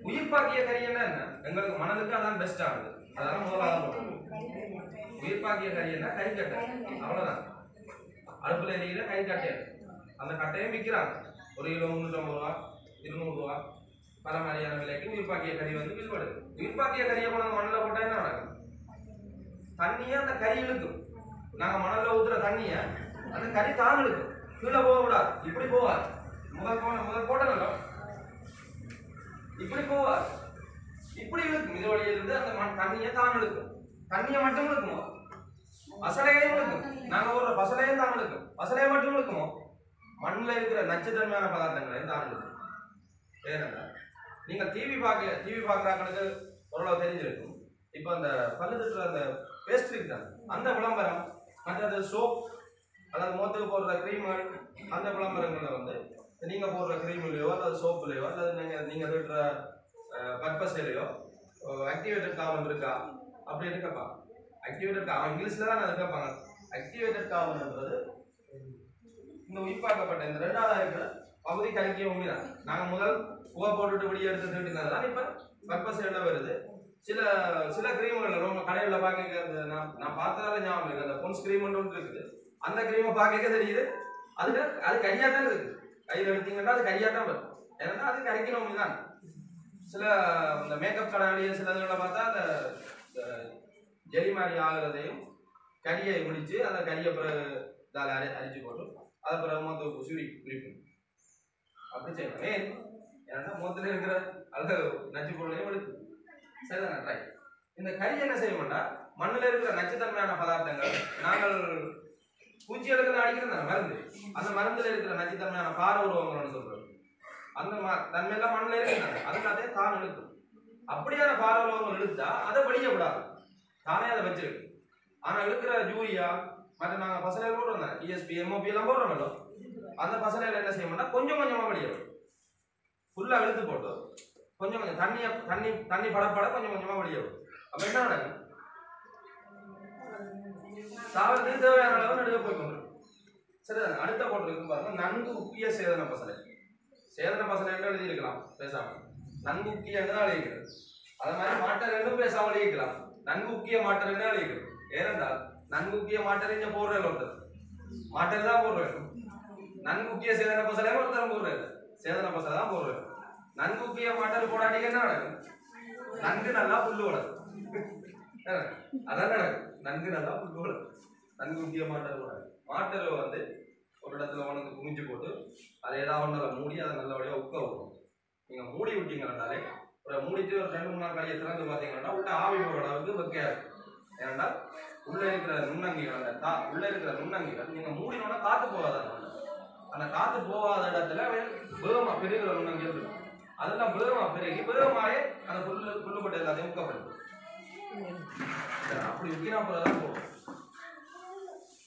உயிர்ப்பாக்கிய கறி என்ன எங்களுக்கு மனதுக்கு அதான் பெஸ்ட் ஆகுது. அதனால முதலாவது உயிர்ப்பாக்கிய கறி என்ன கறிக்கட்டை அவ்வளவுதான். அடுப்புல எரியிற கறி கட்டையை அந்த கட்டையும் விற்கிறாங்க. 1 கிலோ 350 ரூபா 200 ரூபா பல மாதிரியான விலைக்கு உயிர்ப்பாக்கிய கறி வந்து விற்படுது. உயிர்ப்பாக்கிய கறியை கொண்டு மண்ணில் போட்டா என்ன நடக்கும்? தண்ணியை அந்த கறி இழுக்கும். நாங்க மணல்ல ஊத்துற தண்ணியை அந்த கறி தான் இழுக்கும். கீழே போக விடாது. இப்படி போவாது. முதல் போட்டனோ இப்படி போவாது. இப்படி இழுக்கும். இது வழியில இருந்து அந்த தண்ணியை தான் இழுக்கும். தண்ணியை மட்டும் இழுக்குமோ? பசலையும் இழுக்கும். நாங்க ஒரு பசலையும் தான் இழுக்கும். பசலையை மட்டும் இழுக்குமோ? மண்ணில் இருக்கிற நச்சுத்தன்மையான பதார்த்தங்களையும் தான் இழுக்கும். ஏன்னா நீங்க டிவி பார்க்குறாங்களுக்கு ஓரளவு தெரிஞ்சிருக்கும். இப்போ அந்த பல்லு தட்டுற அந்த பேஸ்ட் இருக்குதான் அந்த விளம்பரம், மற்றது சோப் அதாவது முகத்துக்கு போடுற கிரீம்கள், அந்த விளம்பரங்களை வந்து நீங்க போடுற கிரீம்லையோ அல்லது சோப்புலையோ அல்லது நீங்க தட்டுற பர்பஸ்லையோ ஆக்டிவேட்டட் கார்பன் இருக்கா அப்படின்னு கேட்பாங்க. ஆக்டிவேட்டட் கார்பன் இங்கிலீஷ்ல தான் அதை கேட்பாங்க. ஆக்டிவேட்டட் கார்பன்ன்றது இந்த உயிர்ப்பாக்கப்பட்ட இந்த 2வது இருக்கிற பகுதி கறிக்கிய உண்மை தான். நாங்கள் முதல் புகை போட்டுட்டு வெளியே எடுத்துட்டு தான் இப்போ பர்பஸ் எல்லாம் வருது. சில கிரீம்கள் ரொம்ப கடையில் பார்க்க நான் பார்த்ததால ஞாபகம் இருக்கு. அந்த பொன்ஸ் கிரீம் ஒன்று இருக்குது. அந்த கிரீமை பார்க்க தெரியுது அது கரியா தான் இருக்கு. கையில் எடுத்தீங்கன்னா அது கரியா தான் வரும். ஏன்னா அது கறிக்கணும் தான். சில இந்த மேக்கப் கடையிலேயே சில இதுகளை பார்த்தா அந்த ஜெலி மாதிரி ஆகுறதையும் கரியை முடிச்சு அந்த கரியை பிறகு இதால் அரிச்சு போட்டு அதை பிறகு மொத்த சுடி பிடிக்கும். அப்படி செய்யணும். ஏன் ஏன்னா மொத்தத்தில் இருக்கிற அல்லது நச்சு பொருளையும் எடுக்கும். சரிதானே? ரைட். இந்த கறி என்ன செய்யணும்னா மண்ணில் இருக்கிற நச்சுத்தன்மையான பதார்த்தங்கள் நாங்கள் பூச்சிகளுக்கு அடிக்கிறது மருந்து. அந்த மருந்துல இருக்கிற நச்சுத்தன்மையான பார உருவங்கள்னு சொல்றது அந்த தன்மையெல்லாம் மண்ணில் இருக்கிறாங்க. அதுக்காக தான் இழுக்கும். அப்படியான பார உருவங்கள் இழுத்தா அதை வெளியே விடாது. தானே அதை வச்சிருக்கு. ஆனா இழுக்கிற யூரியா மற்ற நாங்க பசலையில் போடுறோம் டிஎஸ்பி எம்ஓபி எல்லாம் போடுறோம்ல, அந்த பசலையில் என்ன செய்யணும்னா கொஞ்சம் கொஞ்சமா வெளியே வரும். ஃபுல்லா இழுத்து போட்டு கொஞ்சம் கொஞ்சம் தண்ணி படப்பட கொஞ்சம் கொஞ்சமா வெளியே வரும். அப்ப என்ன நடக்கும்? தாவரத்துக்கு தேவையான அளவு நடுவே போய் கொண்டு. சரிதானே? அடுத்த போட்டிருக்கு பாருங்க, நன்கு உக்கிய சேதன பசலை. சேதன பசலை என்று எழுதியிருக்கலாம் பேசாம. நன்கு உக்கிய என்று எழுதிக்கிறது. அது மாதிரி மாட்டர் என்றும் பேசாம எழுதிக்கலாம். நன்கு உக்கிய மாட்டர் என்று எழுதிக்கிறது. ஏனென்றால் நன்கு உக்கிய மாட்டர் இங்க போடுறது ஒருத்தர் மாட்டர் தான் போடுறது. நன்கு உக்கிய சேதன பசலை ஒருத்தர் போடுறது. சேதன பசலை தான் போடுறது. நன்கு உக்கிய மாட்டர் போடாட்டிக்கு என்ன நடக்கும்? நன்கு நல்லா புல்லு வளரும். அதான் நடக்கும். நன்கு நல்லா புல்லு வளரும். நன்கு உக்கிய மாட்டர் போடாது. மாட்டரை வந்து ஒரு இடத்துல உனக்கு குமிஞ்சு போட்டு அதை ஏதாவது ஒன்றால மூடி அதை நல்லபடியாக உட்க விடும். நீங்கள் மூடி விட்டீங்கன்னாலே ஒரு மூடிட்டு ஒரு 2-3 நாள் கழியை திறந்து பார்த்தீங்கன்னா உள்ள ஆவி போகிற அளவுக்கு வெக்கையா இருக்கும். ஏன்னா உள்ளே இருக்கிற நுண்ணங்கிகள் உள்ளே இருக்கிற நுண்ணங்கிகள் நீங்கள் மூடினோன்னா காற்று போகாதான். அந்த காற்று போகாத இடத்துல வேகமாக பெருகிற நுண்ணங்கிகள் இருக்கும். அதெல்லாம் வேகமாக பெருகி வேகமாகவே அந்த புல்லுப்பட்ட எல்லாத்தையும் உட்கப்படுது. அப்படி உக்கினா போகிறதான் போகும்.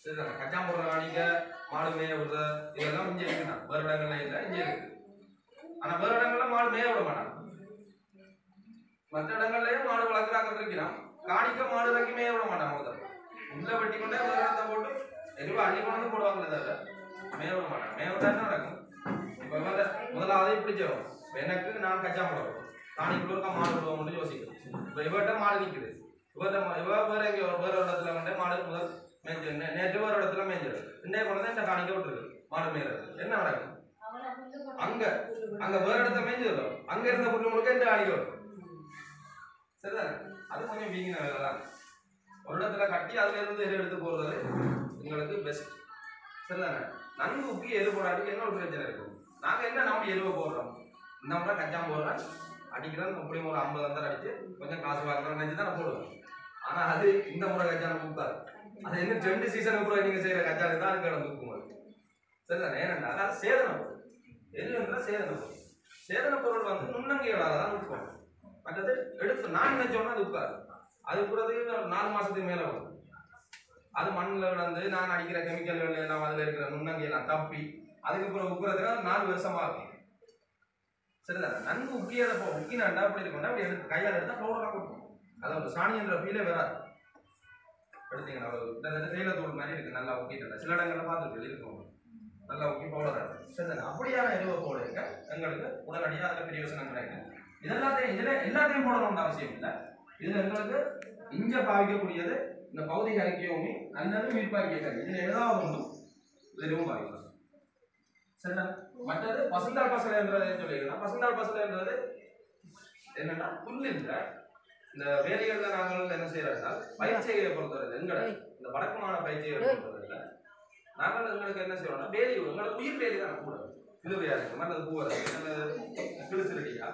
சரிதானே? கச்சா போடுற வாணிக்க மாடு மேய விடுற இதெல்லாம் இங்கே இருக்குதான். வேறு இடங்கள்ல இல்லை, இங்கே இருக்கு. ஆனா வேறு இடங்கள்ல மாடு மேய விட மாட்டாங்க. மற்ற இடங்கள்லயும் மாடு வளர்க்குறாங்க இருக்கிறான். காணிக்க மாடு வைக்க மேய விட மாட்டாங்க. முதல்ல உள்ள வெட்டி கொண்டே வேறு இடத்த போட்டு எருவா அள்ளி கொண்டு போடுவாங்களே தவிர மேய விட மாட்டாங்க. மேய விட்டா என்ன நடக்கும்? இப்போ முதலாவது இப்படி செய்வோம். எனக்கு நான் கச்சா போடுவோம், காணிக்குள்ள மாடு விடுவோம்னு யோசிக்கிறேன். இப்போ இவர்கிட்ட மாடு நிற்குது. இவ வேற எங்கேயோ வேற இடத்துல கொண்டே மாடு முதல் மேய்ஞ்சு நேற்று வேற இடத்துல மேய்ஞ்சது. இன்றைய கொண்டு இந்த காணிக்க விட்டுருக்கு மாடு மேய்றது. என்ன நடக்கும்? அங்க வேற இடத்த மேய்ஞ்சது அங்க இருந்த புல்லு முழுக்க இந்த காணிக்க வரும். சரிதானே? அது கொஞ்சம் வீங்கின வேலை தான். ஒரு இடத்துல கட்டி அதுல இருந்து எரு எடுத்து போடுறது உங்களுக்கு பெஸ்ட். சரிதானே? நன்கு உக்கி எரு போடாட்டி என்ன ஒரு பிரச்சனை இருக்கும். நாங்க என்ன நம்பி எருவை போடுறோம், இந்த முறை கச்சாம போடுறோம் அடிக்கிறோம், அப்படியும் ஒரு 50 அந்த அடிச்சு கொஞ்சம் காசு வாங்குறோம் நினைச்சு தான் போடுவோம். ஆனா அது இந்த முறை கச்சான கூப்பிட்டாரு. அது என்ன 2 சீசனுக்கு கூட நீங்க செய்யற கச்சானுக்கு தான் அதுக்கான தூக்குமாறு. சரிதானே? ஏனென்றா அது சேதனம். எது என்றால் சேதனம். சேதன பொருள் வந்து நுண்ணங்கிகளால் தான் உட்காரு. மற்றது எடுத்து நான் நினைச்சோன்னா அது உட்காரு. அது கூடது 4 மாசத்துக்கு மேல வரும். அது மண்ணில் விழுந்து நான் அடிக்கிற கெமிக்கல்கள் எல்லாம் அதில் இருக்கிற நுண்ணங்கியெல்லாம் தப்பி அதுக்கப்புறம் உட்கிறதுக்கு 4 வருஷமா இருக்கும். சரிதானே? நன்கு உக்கியதை உக்கினாண்டா அப்படி இருக்கா அப்படி எடுத்து கையால் எடுத்தால் பவுடராக கொடுக்கும். அது ஒரு சாணி என்ற ஃபீலே வராது. எடுத்தீங்கன்னா கிட்டத்தட்ட தேயிலத்தூள் மாதிரி இருக்கு. நல்லா உக்கிட்டு சில இடங்கள்ல பார்த்துட்டு இருக்கும் நல்லா உக்கி பவுடர் ஆகும். சரிதானே? அப்படியான எருவை போட இருக்க எங்களுக்கு உடனடியாக அதில் பெரிய யோசனை கிடையாது. எல்லாத்தையும் போடணும்னு அவசியம் இல்லை. இதுல எங்களுக்கு இங்க பாவிக்கக்கூடியது இந்த பௌதிக அறிக்கையோமி அல்லது உயிர்ப்பாக்கிய கறி. இதுல ஏதாவது ஒன்றும் இதுவும் பாதிக்கலாம். சரிண்ணா? மற்றது பசுந்தாள் பசலைன்றது சொல்லிக்கலாம். பசுந்தாள் பசலைன்றது என்னன்னா புல் இல்லை. இந்த வேலைகள்ல நாங்கள் என்ன செய்யறோம்னா பயிற்சிகளை பொறுத்தவரை எங்களை இந்த வடக்குமான பயிற்சிகளை பொறுத்தவரையில நாங்கள் எங்களுக்கு என்ன செய்யறோம்னா வேலி எங்களுக்கு உயிர் வேலி தான் கூட கிழுவையா இருக்கு அல்லது பூவரை கிழிச்சிருடியா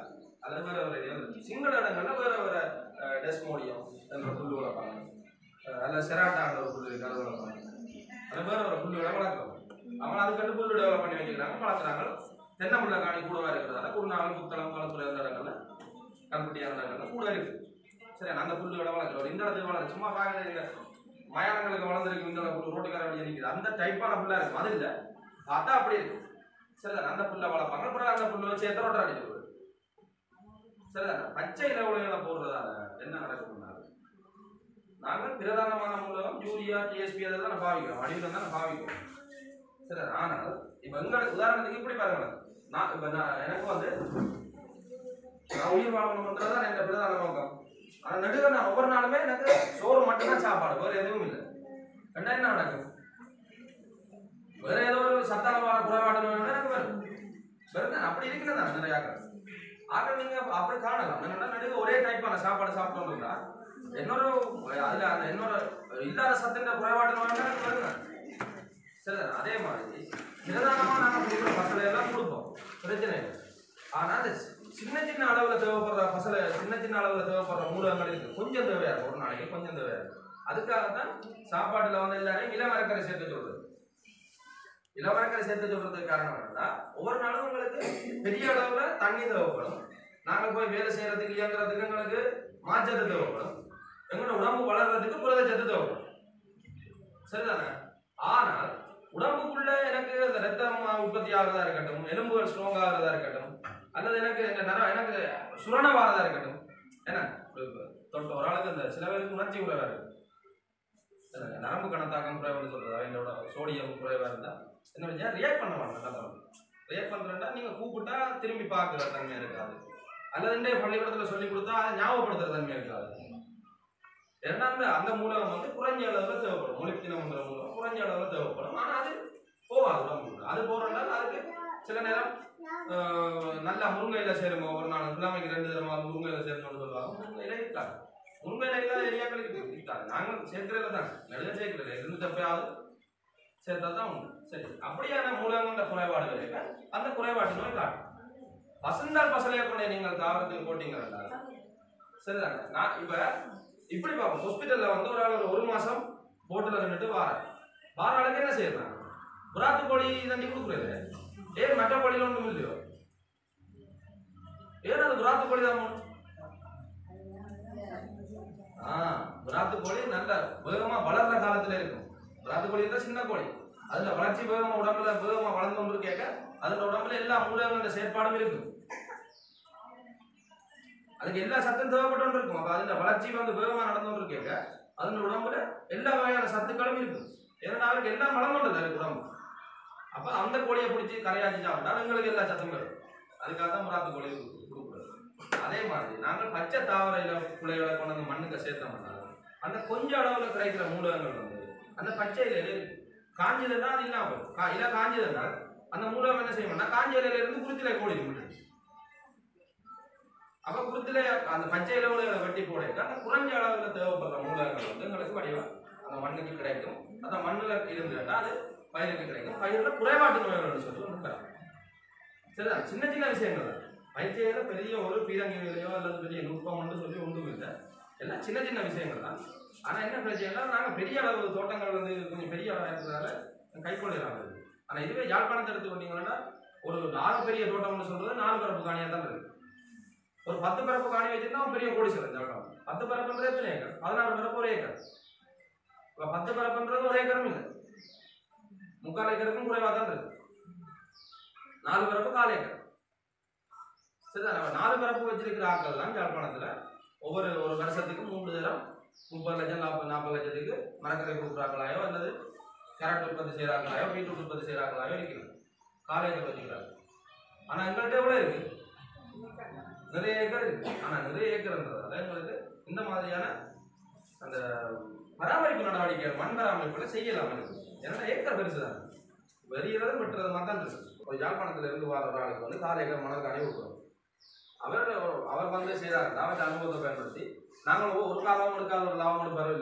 அல்லது வேற ஒரு சிங்கள இடங்கள்ல வேற வேற டெஸ்மோடியம் என்ற புல் வளர்ப்பாங்க, அல்லது செராட்டான்ற ஒரு புல் இருக்கு அது வளர்ப்பாங்க, அதில் வேற ஒரு புல் வளர்க்குறோம். அவங்க அதுக்கு புல் டெவலப் பண்ணி வச்சுக்கிறாங்க, வளர்க்குறாங்க. தென்னமுள்ள காணி கூடவா இருக்கிறதால குருநாள் புத்தளம் வளர்க்குற இடங்கள்ல கருப்பட்டியான இடங்கள்ல கூட இருக்கு. சரி, அந்த புல்லுகளை வளர்க்குறோம். இந்த இடத்துக்கு வளர்ந்து சும்மா பார்க்க மயானங்களுக்கு வளர்ந்துருக்கு, இந்த ரோட்டுக்கார வழி நிற்குது, அந்த டைப்பான புல்லா இருக்கும். அது இல்லை, பார்த்தா அப்படி இருக்கு. சரிதானே? அந்த புல்லை வளர்ப்பாங்க. அப்புறம் அந்த புல்லை வச்சு எத்தனை ரோட்டை அடிச்சு போயிடும். சரிதானே? பச்சை இலவுகளை போடுறதால என்ன நடக்கும்னா நாங்கள் பிரதானமான மூலம் யூரியா டிஎஸ்பி அதெல்லாம் நான் பாவிக்கிறோம், அடிவில் தான் பாவிக்கிறோம். சரி, ஆனால் இப்போ எங்களுக்கு உதாரணத்துக்கு இப்படி பாருங்க, எனக்கு நான் உயிர் வாழணும்ன்றதான் என் பிரதான நோக்கம். ஆனா நடுவே நான் ஒவ்வொரு நாளுமே எனக்கு சோறு மட்டும்தான் சாப்பாடு, வேற எதுவும் இல்லை. ரெண்டா என்ன நடக்கும்? வேற ஏதோ ஒரு சத்தான குறைபாடு எனக்கு வரும். வெறும் அப்படி இருக்கிறதா நிறைய ஆக்கள் நீங்க அப்படி காணலாம். நடுவே ஒரே டைப்பான சாப்பாடு சாப்பிட்டோம்னா இன்னொரு அதுல அந்த இன்னொரு இல்லாத சத்தின் குறைபாடு எனக்கு வருங்க. சரி, அதே மாதிரி பிரதானமா நாங்க கொடுக்குற பசலை எல்லாம் கொடுப்போம், பிரச்சனை இல்லை. ஆனா அது சின்ன சின்ன அளவுல தேவைப்படுற பசலை, சின்ன சின்ன அளவுல தேவைப்படுற மூலங்களுக்கு கொஞ்சம் தேவையா இருக்கும், ஒரு நாளைக்கு கொஞ்சம் தேவையா இருக்கும். அதுக்காகத்தான் சாப்பாட்டுல எல்லாரையும் இளமரக்கரை சேர்த்து சொல்றது. இளமரக்கரை சேர்த்து சொல்றதுக்கு காரணம் என்னன்னா ஒவ்வொரு நாளும் உங்களுக்கு பெரிய அளவுல தண்ணி தேவைப்படும். நாங்கள் போய் வேலை செய்யறதுக்கு இயங்குறதுக்கு எங்களுக்கு மாச்சத்து தேவைப்படும், எங்களோட உடம்பு வளர்றதுக்கு புரதச்சத்து தேவைப்படும். சரிதானே? ஆனால் உடம்புக்குள்ள எனக்கு இந்த ரத்தம் உற்பத்தி ஆகிறதா இருக்கட்டும், எலும்புகள் ஸ்ட்ராங் ஆகிறதா இருக்கட்டும், அல்லது எனக்கு எனக்கு சுரணவாரதா இருக்கட்டும், என்ன தொட்ட ஒரு ஆளுக்கு இந்த சில பேருக்கு உணர்ச்சி குறைவா இருக்கு, நரம்பு கணத்தாக்கம் குறைவான்னு சொல்றதா, என்னோட சோடியம் குறைவா இருந்தா என்ன ரியாக்ட் பண்ண மாட்டேன். ரியாக்ட் பண்றேன்னா நீங்க கூப்பிட்டா திரும்பி பார்க்குற தன்மை இருக்காது, அல்லது பள்ளிக்கூடத்துல சொல்லி கொடுத்தா அதை ஞாபகப்படுத்துற தன்மை இருக்காது. இரண்டாவது அந்த மூலம் குறைஞ்ச அளவுல தேவைப்படும், மொழிப்பினம்ங்கிற மூலம் குறைஞ்ச அளவுல தேவைப்படும். ஆனா அது போவாது உடம்புக்கு. அது போறதுனால அதுக்கு சில நேரம் நல்லா முருங்கையில சேருமா, ஒரு நாள் கிழமைக்கு 2 தடவை முருங்கையில சேரணும்னு சொல்லுவாங்க. முருங்கையில இருக்காது, முருங்கையில இல்லாத ஏரியாக்களுக்கு இருக்காது. நாங்கள் சேர்க்கிறதுல தான் நடுவே சேர்க்கிறது, இருந்து தப்பையாவது சேர்த்தா தான் உண்டு. சரி, அப்படியான மூலங்கள்ன்ற குறைபாடுகள் இருக்க அந்த குறைபாட்டு நோய் காட்டும். பசுந்தாள் பசலையை கொண்டே நீங்கள் தாவரத்துக்கு போட்டீங்கன்னா சரிதாங்க. நான் இப்ப இப்படி பார்ப்போம், ஹாஸ்பிட்டல்ல ஒரு ஆள் ஒரு மாசம் போட்டுல நின்றுட்டு வார ஆளுக்கு என்ன செய்யறாங்க, புறாத்து கோழி தண்டி கொடுக்குறது. ஏன் மற்ற கோழியில ஒன்றும் இல்லையோ, ஏன் அது புறாத்து கோழி தான். புறாத்து கோழி நல்ல வேகமா வளர்ற காலத்துல இருக்கும். புறாத்து கோழி தான் சின்ன கோழி, அதுல வளர்ச்சி வேகமா உடம்புல வேகமா வளர்ந்து கொண்டு கேட்க அதுல உடம்புல எல்லா மூலங்களோட செயற்பாடும் இருக்கும், அதுக்கு எல்லா சத்தும் தேவைப்பட்டு இருக்கும். அப்ப அதுல வளர்ச்சி வேகமா நடந்து கேட்க அதோட உடம்புல எல்லா வகையான சத்துக்களும் இருக்கும். ஏன்னா அவருக்கு எல்லாம் வளர்ந்துள்ளது அதுக்கு உடம்பு. அப்ப அந்த கோழியை பிடிச்சி கரையாச்சி சாப்பிட்டா எங்களுக்கு எல்லா சத்தும் வரும். அதுக்காக தான் புறாத்து கோழி கொடுக்குறது. அதே மாதிரி நாங்கள் பச்சை தாவர குலைகளை கொண்டு அந்த மண்ணுக்கு சேர்த்தோம்னா அந்த கொஞ்ச அளவுல கிடைக்கிற மூலகங்கள் அந்த பச்சை இலையில காஞ்சதுன்னா அது இல்லாம போகும். இலை காஞ்சதுன்னா அந்த மூலகம் என்ன செய்யணும்னா காஞ்ச இலையில இருந்து குருத்தில கோழி. அப்ப குருத்தில அந்த பச்சை இலைகளை வெட்டி போட அந்த குறைஞ்ச அளவுல தேவைப்படுற மூலகங்கள் எங்களுக்கு வடிவா அந்த மண்ணுக்கு கிடைக்கும். அந்த மண்ணுல இருந்துட்டா அது பயிருக்கு கிடைக்கும். பயிர்ல குறைபாட்டு நோய்கள் சொல்லி ஒன்று. சரிதான், சின்ன சின்ன விஷயங்கள் தான். பயிற்சியில பெரிய ஒரு பீரங்கிலையோ அல்லது பெரிய நுட்பம்னு சொல்லி ஒன்றும் இல்லை, எல்லாம் சின்ன சின்ன விஷயங்கள் தான். ஆனா என்ன பிரச்சனைனா நாங்கள் பெரிய அளவு தோட்டங்கள் கொஞ்சம் பெரிய அளவு இருக்கிறதால கைக்கொள்ளலாம். ஆனா இதுவே யாழ்ப்பாணத்தை எடுத்துக்கிட்டீங்கன்னா ஒரு 4 பெரிய தோட்டம்னு சொல்றது 4 பரப்பு காணியா தான் இருக்கு. ஒரு 10 பரப்பு காணி வச்சிருந்தா பெரிய கோடீஸ்வரன் யாழ்ப்பாணம். 10 பரப்புன்றது எத்தனை ஏக்கர்? 16 பரப்பு 1 ஏக்கர். இப்போ 10 பரப்புன்றது 1 ஏக்கரும் இல்லை, 3/4 ஏக்கருக்கும் குறைவாக தான் இருக்கு. 4 பரப்பு 1/4 ஏக்கர். சரிதான், 4 பரப்பு வச்சிருக்கிற ஆட்கள் தான் யாழ்ப்பாணத்துல ஒவ்வொரு வருஷத்துக்கு 3 தரம் 30 லட்சம் 40 லட்சத்துக்கு மரக்கரை கொடுக்குறாங்களாயோ அல்லது கரண்ட் உற்பத்தி செய்கிறாங்களாயோ பீட்ரூட் உற்பத்தி செய்கிறாங்களாயோ இருக்கிறது. 1/4 ஏக்கர் வச்சுக்கிறாங்க. ஆனா எங்கள்கிட்ட எவ்வளோ இருக்கு? நிறைய ஏக்கர் இருக்கு. ஆனா நிறைய ஏக்கர்ன்றதால எங்களுக்கு இந்த மாதிரியான அந்த பராமரிப்பு நடவடிக்கைகள் மண் பராமரிப்புல செய்யலாம். ஏன்னா ஏக்கர் பெருசு தான். வெறியறது வெட்டுறது மாதிரி தான் இருக்குது. ஒரு யாழ்ப்பாணத்துல இருந்து வர ஒரு ஆளுக்கு வந்து 4 ஏக்கர் மணல் காணி கொடுக்குறோம். அவர் வந்து செய்தார் அவற்றை அனுபவத்தை பயன்படுத்தி நாங்கள் ஒரு லாபம் எடுக்காத ஒரு லாபம் எடுப்பாரு